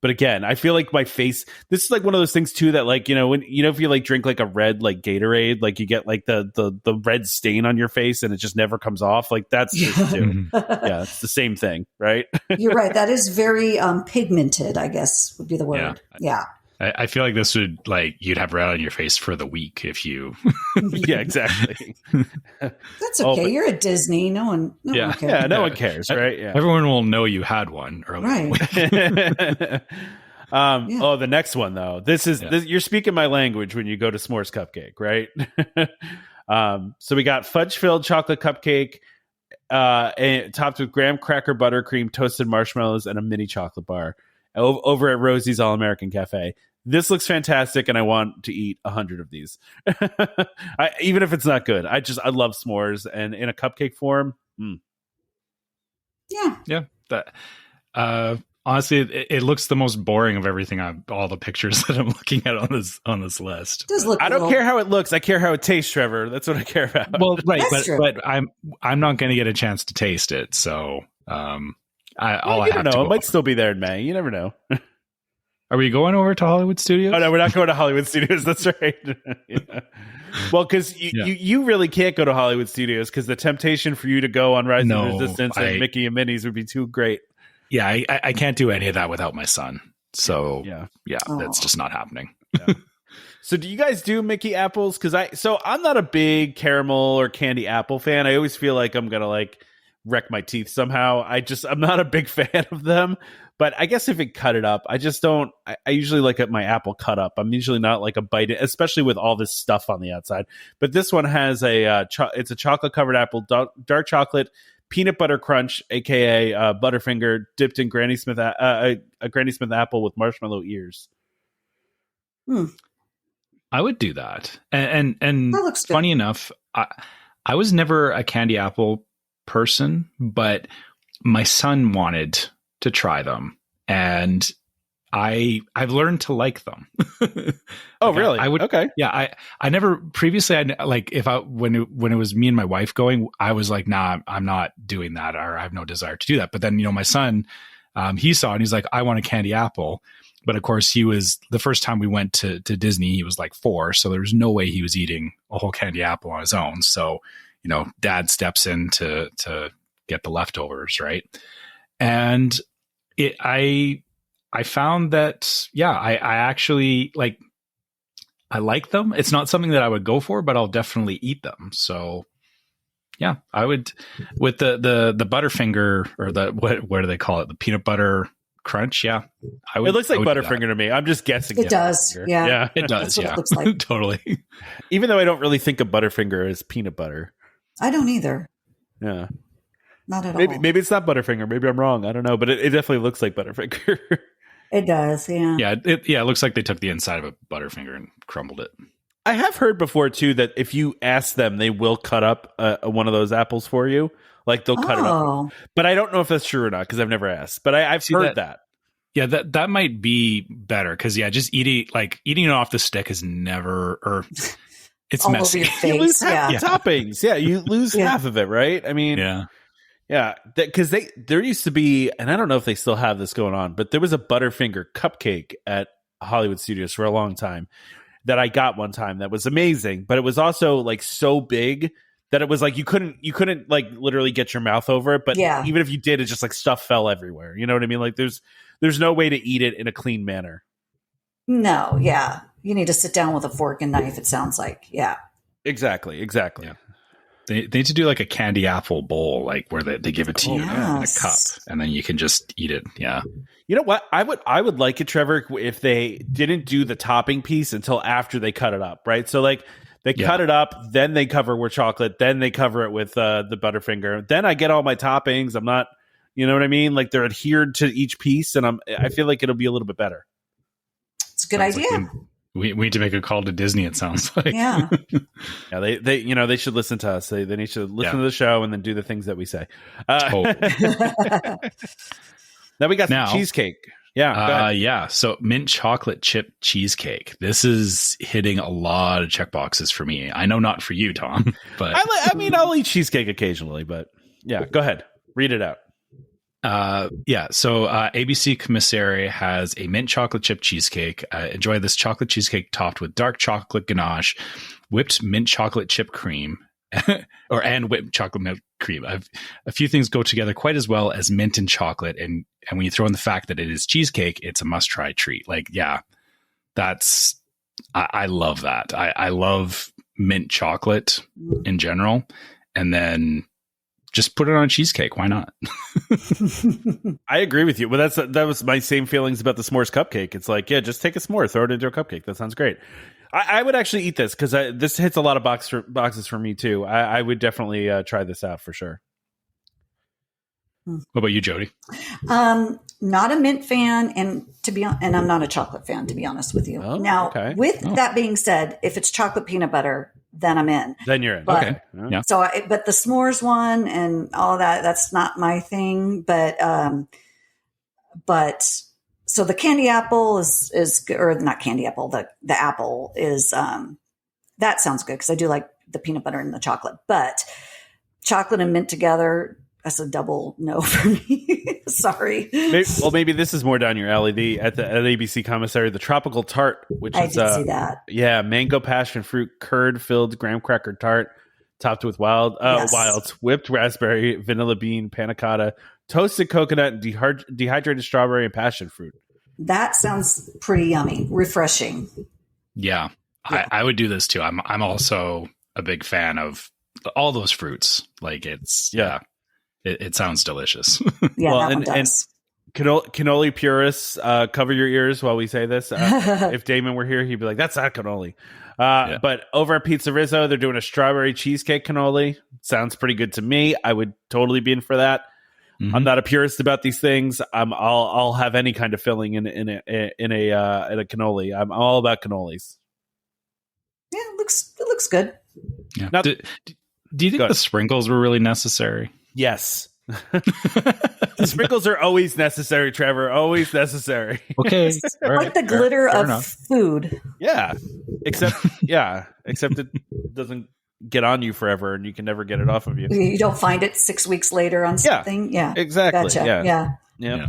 but again, I feel like my face, this is like one of those things, too, that, like, when, if you, like, drink, like, a red, like, Gatorade, like, you get, like, the red stain on your face and it just never comes off. Like, that's just, too. Yeah, it's the same thing, right? You're right. That is very pigmented, I guess, would be the word. Yeah. I feel like this would, like, you'd have red on your face for the week if you. Yeah, exactly. That's okay. You're at Disney. No one cares. Yeah, no one cares, right? Yeah. Everyone will know you had one earlier. Right. Oh, the next one though. This you're speaking my language when you go to S'mores Cupcake, right? So we got fudge-filled chocolate cupcake, and topped with graham cracker buttercream, toasted marshmallows, and a mini chocolate bar over at Rosie's All American Cafe. This looks fantastic, and I want to eat 100 of these. Even if it's not good. I love s'mores, and in a cupcake form. Yeah. Honestly, it looks the most boring of everything. All the pictures that I'm looking at on this list. It does look. I don't care how it looks. I care how it tastes, Trevor. That's what I care about. Well, right, but I'm not going to get a chance to taste it. So, I don't know. It might still be there in May. You never know. Are we going over to Hollywood Studios? Oh no, we're not going to Hollywood Studios. That's right. Yeah. Well, because you really can't go to Hollywood Studios because the temptation for you to go on Rise of Resistance and Mickey and Minnie's would be too great. Yeah, I can't do any of that without my son. So yeah, that's just not happening. Yeah. So do you guys do Mickey apples? So I'm not a big caramel or candy apple fan. I always feel like I'm going to like wreck my teeth somehow. I'm not a big fan of them, but I guess if it cut it up, I just don't, I usually like my apple cut up. I'm usually not like a bite, especially with all this stuff on the outside. But this one has it's a chocolate covered apple, dark chocolate, peanut butter crunch, aka Butterfinger, dipped in Granny Smith, a Granny Smith apple with marshmallow ears. I would do that. And funny enough, I was never a candy apple person, but my son wanted to try them, and I've learned to like them. Oh, really? I would. Okay. Yeah. I never previously. When it was me and my wife going, I was like, nah, I'm not doing that, or I have no desire to do that. But then, my son, he saw it and he's like, I want a candy apple. But of course, he was the first time we went to Disney, he was like 4. So there was no way he was eating a whole candy apple on his own. So, dad steps in to get the leftovers. Right. And I found that, I actually I like them. It's not something that I would go for, but I'll definitely eat them. So yeah, I would with the Butterfinger, or what do they call it? The peanut butter crunch. Yeah. It looks like Butterfinger to me. I'm just guessing. It does. Yeah. It does. Yeah. It looks like. Totally. Even though I don't really think of Butterfinger as peanut butter. I don't either. Yeah. Not at all. Maybe it's not Butterfinger. Maybe I'm wrong. I don't know, but it definitely looks like Butterfinger. It does. Yeah. Yeah. It looks like they took the inside of a Butterfinger and crumbled it. I have heard before too that if you ask them, they will cut up one of those apples for you. Like they'll cut it up. But I don't know if that's true or not because I've never asked. But I've heard that. Yeah, that might be better because just eating it off the stick is never, or it's all messy. Over your face. You lose half the toppings. Yeah, you lose half of it, right? I mean, yeah, because there used to be, and I don't know if they still have this going on, but there was a Butterfinger cupcake at Hollywood Studios for a long time that I got one time that was amazing, but it was also like so big that it was like you couldn't like literally get your mouth over it, but even if you did, it just like stuff fell everywhere. You know what I mean? Like there's no way to eat it in a clean manner. No, yeah. You need to sit down with a fork and knife, it sounds like. Yeah. Exactly. Yeah. They need to do like a candy apple bowl, like where they give it to you in a cup and then you can just eat it. Yeah. You know what? I would like it, Trevor, if they didn't do the topping piece until after they cut it up, right? So like they cut it up, then they cover with chocolate, then they cover it with the Butterfinger. Then I get all my toppings. I'm not, you know what I mean? Like they're adhered to each piece, and I feel like it'll be a little bit better. It's a good idea. Like we need to make a call to Disney, it sounds like. Yeah. Yeah, they should listen to us. They need to listen to the show and then do the things that we say. Now we got some cheesecake. Yeah. So mint chocolate chip cheesecake. This is hitting a lot of check boxes for me. I know not for you, Tom, but I'll eat cheesecake occasionally, but yeah, go ahead. Read it out. So ABC Commissary has a mint chocolate chip cheesecake. Enjoy this chocolate cheesecake topped with dark chocolate ganache, whipped mint chocolate chip cream, and whipped chocolate milk cream. A few things go together quite as well as mint and chocolate, and when you throw in the fact that it is cheesecake, it's a must-try treat. Like, yeah, I love that. I love mint chocolate in general, and then just put it on cheesecake. Why not? I agree with you. Well, that was my same feelings about the s'mores cupcake. It's like, yeah, just take a s'more, throw it into a cupcake. That sounds great. I would actually eat this because this hits a lot of boxes for me too. I would definitely try this out for sure. What about you, Jodi? Not a mint fan, and I'm not a chocolate fan, to be honest with you. Oh, now, with that being said, if it's chocolate peanut butter, then I'm in. Then you're in. But, okay. Yeah. So, but the s'mores one and all that's not my thing. But so the candy apple is or not candy apple, the apple is that sounds good because I do like the peanut butter and the chocolate. But chocolate and mint together, that's a double no for me. Sorry. Maybe this is more down your alley. At ABC Commissary, the tropical tart, which I is did see that. Yeah, mango passion fruit curd filled graham cracker tart, topped with wilds, whipped raspberry, vanilla bean, panna cotta, toasted coconut, and dehydrated strawberry and passion fruit. That sounds pretty yummy, refreshing. Yeah. I would do this too. I'm also a big fan of all those fruits. Like it sounds delicious. Yeah, well, that one and does. Cannoli purists, cover your ears while we say this. If Damon were here, he'd be like, "That's not cannoli." But over at Pizza Rizzo, they're doing a strawberry cheesecake cannoli. Sounds pretty good to me. I would totally be in for that. Mm-hmm. I'm not a purist about these things. I'll have any kind of filling in a cannoli. I'm all about cannolis. Yeah, it looks good. Yeah. Now, do you think the sprinkles were really necessary? Yes. The sprinkles are always necessary, Trevor. Always necessary. Okay. Like the glitter of food. Yeah. Except it doesn't get on you forever and you can never get it off of you. You don't find it 6 weeks later on something. Yeah. Exactly. Gotcha. Yeah.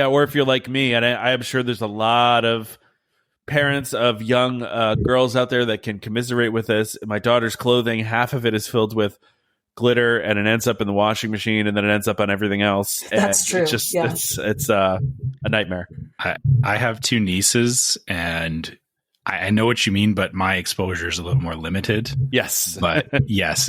Or if you're like me, and I am sure there's a lot of parents of young girls out there that can commiserate with this. My daughter's clothing, half of it is filled with glitter and it ends up in the washing machine and then it ends up on everything else. That's true. It's just it's a nightmare. I have two nieces and I know what you mean, but my exposure is a little more limited. Yes. But yes,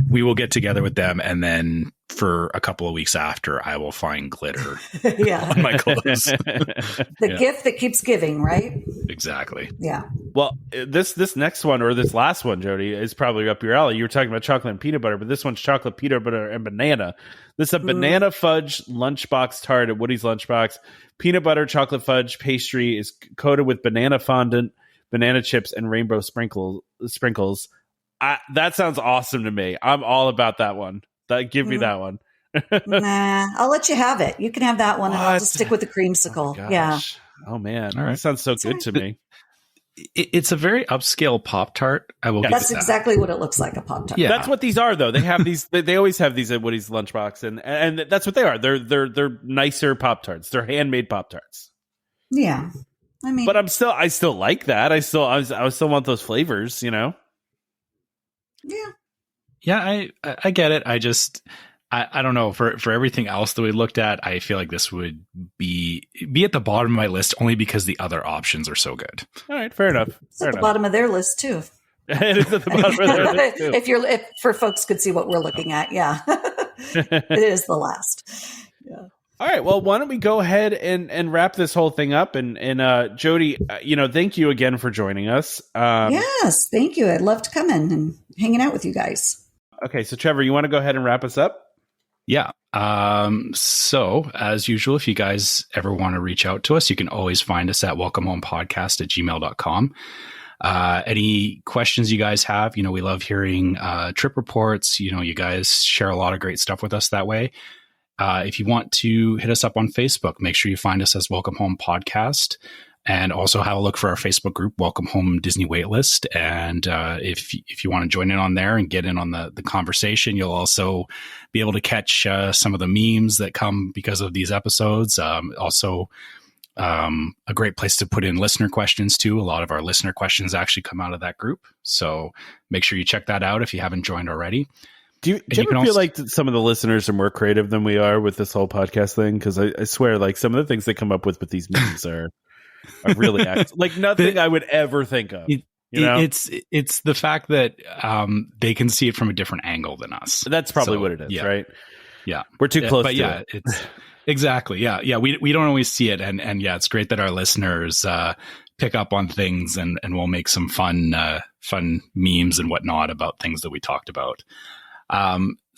we will get together with them and then for a couple of weeks after I will find glitter on my clothes. The gift that keeps giving, right? Exactly. Yeah. Well, this next one or this last one, Jodi, is probably up your alley. You were talking about chocolate and peanut butter, but this one's chocolate, peanut butter, and banana. This is a banana fudge lunchbox tart at Woody's Lunchbox. Peanut butter chocolate fudge pastry is coated with banana fondant, banana chips, and rainbow sprinkles. That sounds awesome to me. I'm all about that one. Give me that one. Nah, I'll let you have it. You can have that one, and I'll just stick with the creamsicle. Oh man, all right. That sounds so good to me. It's a very upscale Pop-Tart. I will. That's exactly what it looks like, a Pop-Tart. Yeah, that's what these are, though. They have these. They always have these at Woody's Lunchbox, and that's what they are. They're nicer Pop-Tarts. They're handmade Pop-Tarts. Yeah, I mean, but I still like that. I still want those flavors. You know. Yeah, I get it. I don't know. For everything else that we looked at, I feel like this would be at the bottom of my list only because the other options are so good. All right, fair enough. It's at the bottom of their list too. It is at the bottom of their list too. If for folks could see what we're looking at, it is the last. Yeah. All right. Well, why don't we go ahead and wrap this whole thing up? And Jodi, thank you again for joining us. Yes, thank you. I'd love to come in and hanging out with you guys. Okay, so Trevor, you want to go ahead and wrap us up? Yeah. So as usual, if you guys ever want to reach out to us, you can always find us at welcomehomepodcast@gmail.com. Any questions you guys have, we love hearing trip reports. You guys share a lot of great stuff with us that way. If you want to hit us up on Facebook, make sure you find us as Welcome Home Podcast. And also have a look for our Facebook group, Welcome Home Disney Waitlist. And if you want to join in on there and get in on the conversation, you'll also be able to catch some of the memes that come because of these episodes. Also, a great place to put in listener questions, too. A lot of our listener questions actually come out of that group. So make sure you check that out if you haven't joined already. Do you ever feel like some of the listeners are more creative than we are with this whole podcast thing? Because I swear, like, some of the things they come up with these memes are really like nothing I would ever think of. It's the fact that they can see it from a different angle than us. That's probably what it is, right? Yeah, we're too close. But to it. It's exactly. Yeah. We don't always see it, and yeah, it's great that our listeners pick up on things, and we'll make some fun memes and whatnot about things that we talked about.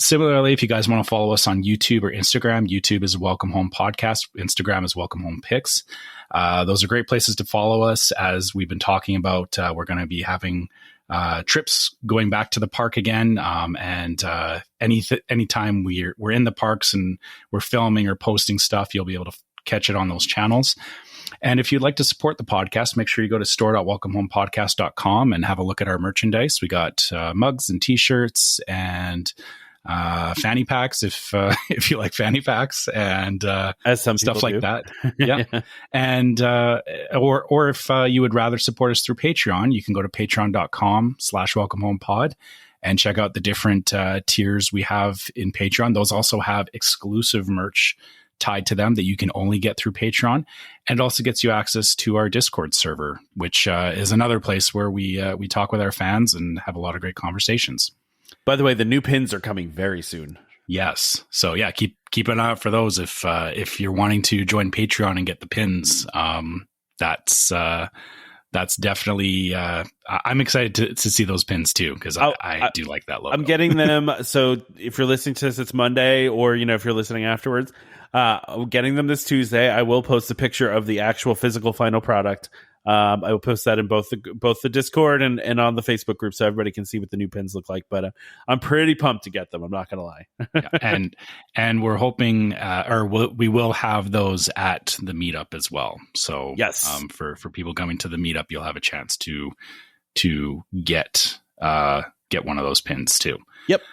Similarly, if you guys want to follow us on YouTube or Instagram, YouTube is Welcome Home Podcast. Instagram is Welcome Home Pics. Those are great places to follow us. As we've been talking about, we're going to be having trips going back to the park again. And anytime we're in the parks and we're filming or posting stuff, you'll be able to catch it on those channels. And if you'd like to support the podcast, make sure you go to store.welcomehomepodcast.com and have a look at our merchandise. We got mugs and t-shirts and fanny packs if you like fanny packs and as some stuff like do. That. Yeah. And or if you would rather support us through Patreon, you can go to patreon.com/welcomehomepod and check out the different tiers we have in Patreon. Those also have exclusive merch tied to them that you can only get through Patreon, and also gets you access to our Discord server, which is another place where we talk with our fans and have a lot of great conversations. By the way, the new pins are coming very soon. Yes. So yeah, keep an eye out for those if you're wanting to join Patreon and get the pins. That's definitely I'm excited to see those pins too, because I do like that logo. I'm getting them. So if you're listening to this, it's Monday, or if you're listening afterwards, I'm getting them this Tuesday. I will post a picture of the actual physical final product. I will post that in both the Discord and on the Facebook group, so everybody can see what the new pins look like. But I'm pretty pumped to get them. I'm not going to lie. Yeah, and we're hoping, we will have those at the meetup as well. So yes, for people coming to the meetup, you'll have a chance to get one of those pins too. Yep.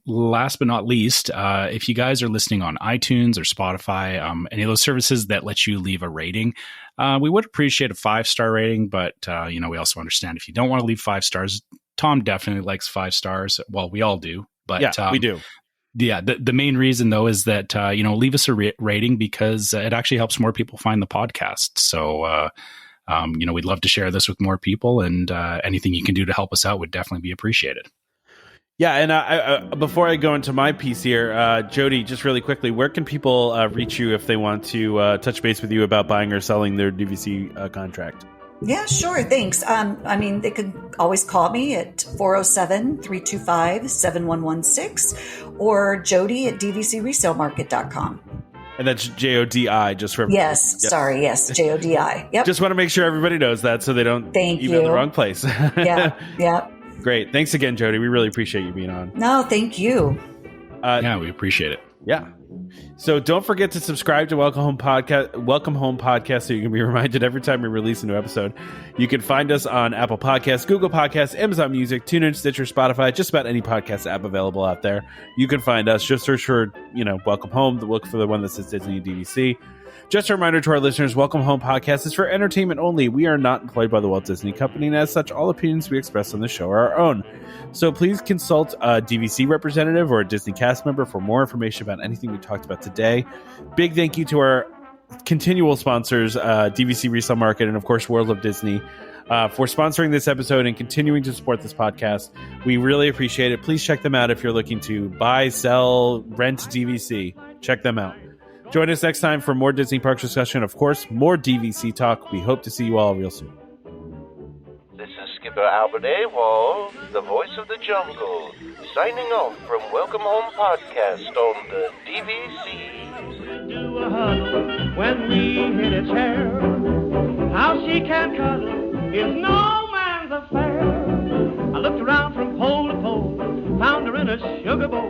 Last but not least, if you guys are listening on iTunes or Spotify, any of those services that let you leave a rating, we would appreciate a 5-star rating, but we also understand if you don't want to leave 5 stars. Tom definitely likes 5 stars. Well, we all do, but yeah, we do. Yeah. The main reason though is that, leave us a rating because it actually helps more people find the podcast. So, we'd love to share this with more people, and anything you can do to help us out would definitely be appreciated. Yeah, and I before I go into my piece here, Jodi, just really quickly, where can people reach you if they want to touch base with you about buying or selling their DVC contract? Yeah, sure. Thanks. They could always call me at 407-325-7116 or Jodi at DVCResaleMarket.com. And that's Jodi, just for... Yes, sorry, yes, Jodi. Yep. Just want to make sure everybody knows that so they don't email the wrong place. Yeah. Great. Thanks again, Jodi. We really appreciate you being on. No, thank you. We appreciate it. Yeah. So don't forget to subscribe to Welcome Home Podcast so you can be reminded every time we release a new episode. You can find us on Apple Podcasts, Google Podcasts, Amazon Music, TuneIn, Stitcher, Spotify, just about any podcast app available out there. You can find us. Just search for, Welcome Home. Look for the one that says Disney DVC. Just a reminder to our listeners, Welcome Home Podcast is for entertainment only. We are not employed by the Walt Disney Company, and as such, all opinions we express on the show are our own. So please consult a DVC representative or a Disney cast member for more information about anything we talked about today. Big thank you to our continual sponsors, DVC Resale Market, and of course, World of Disney, for sponsoring this episode and continuing to support this podcast. We really appreciate it. Please check them out if you're looking to buy, sell, rent DVC. Check them out. Join us next time for more Disney Parks discussion. Of course, more DVC talk. We hope to see you all real soon. This is Skipper Albert Awol, the voice of the jungle, signing off from Welcome Home Podcast on the DVC. Do a huddle when we hit a chair. How she can cuddle is no man's affair. I looked around from pole to pole, found her in a sugar bowl.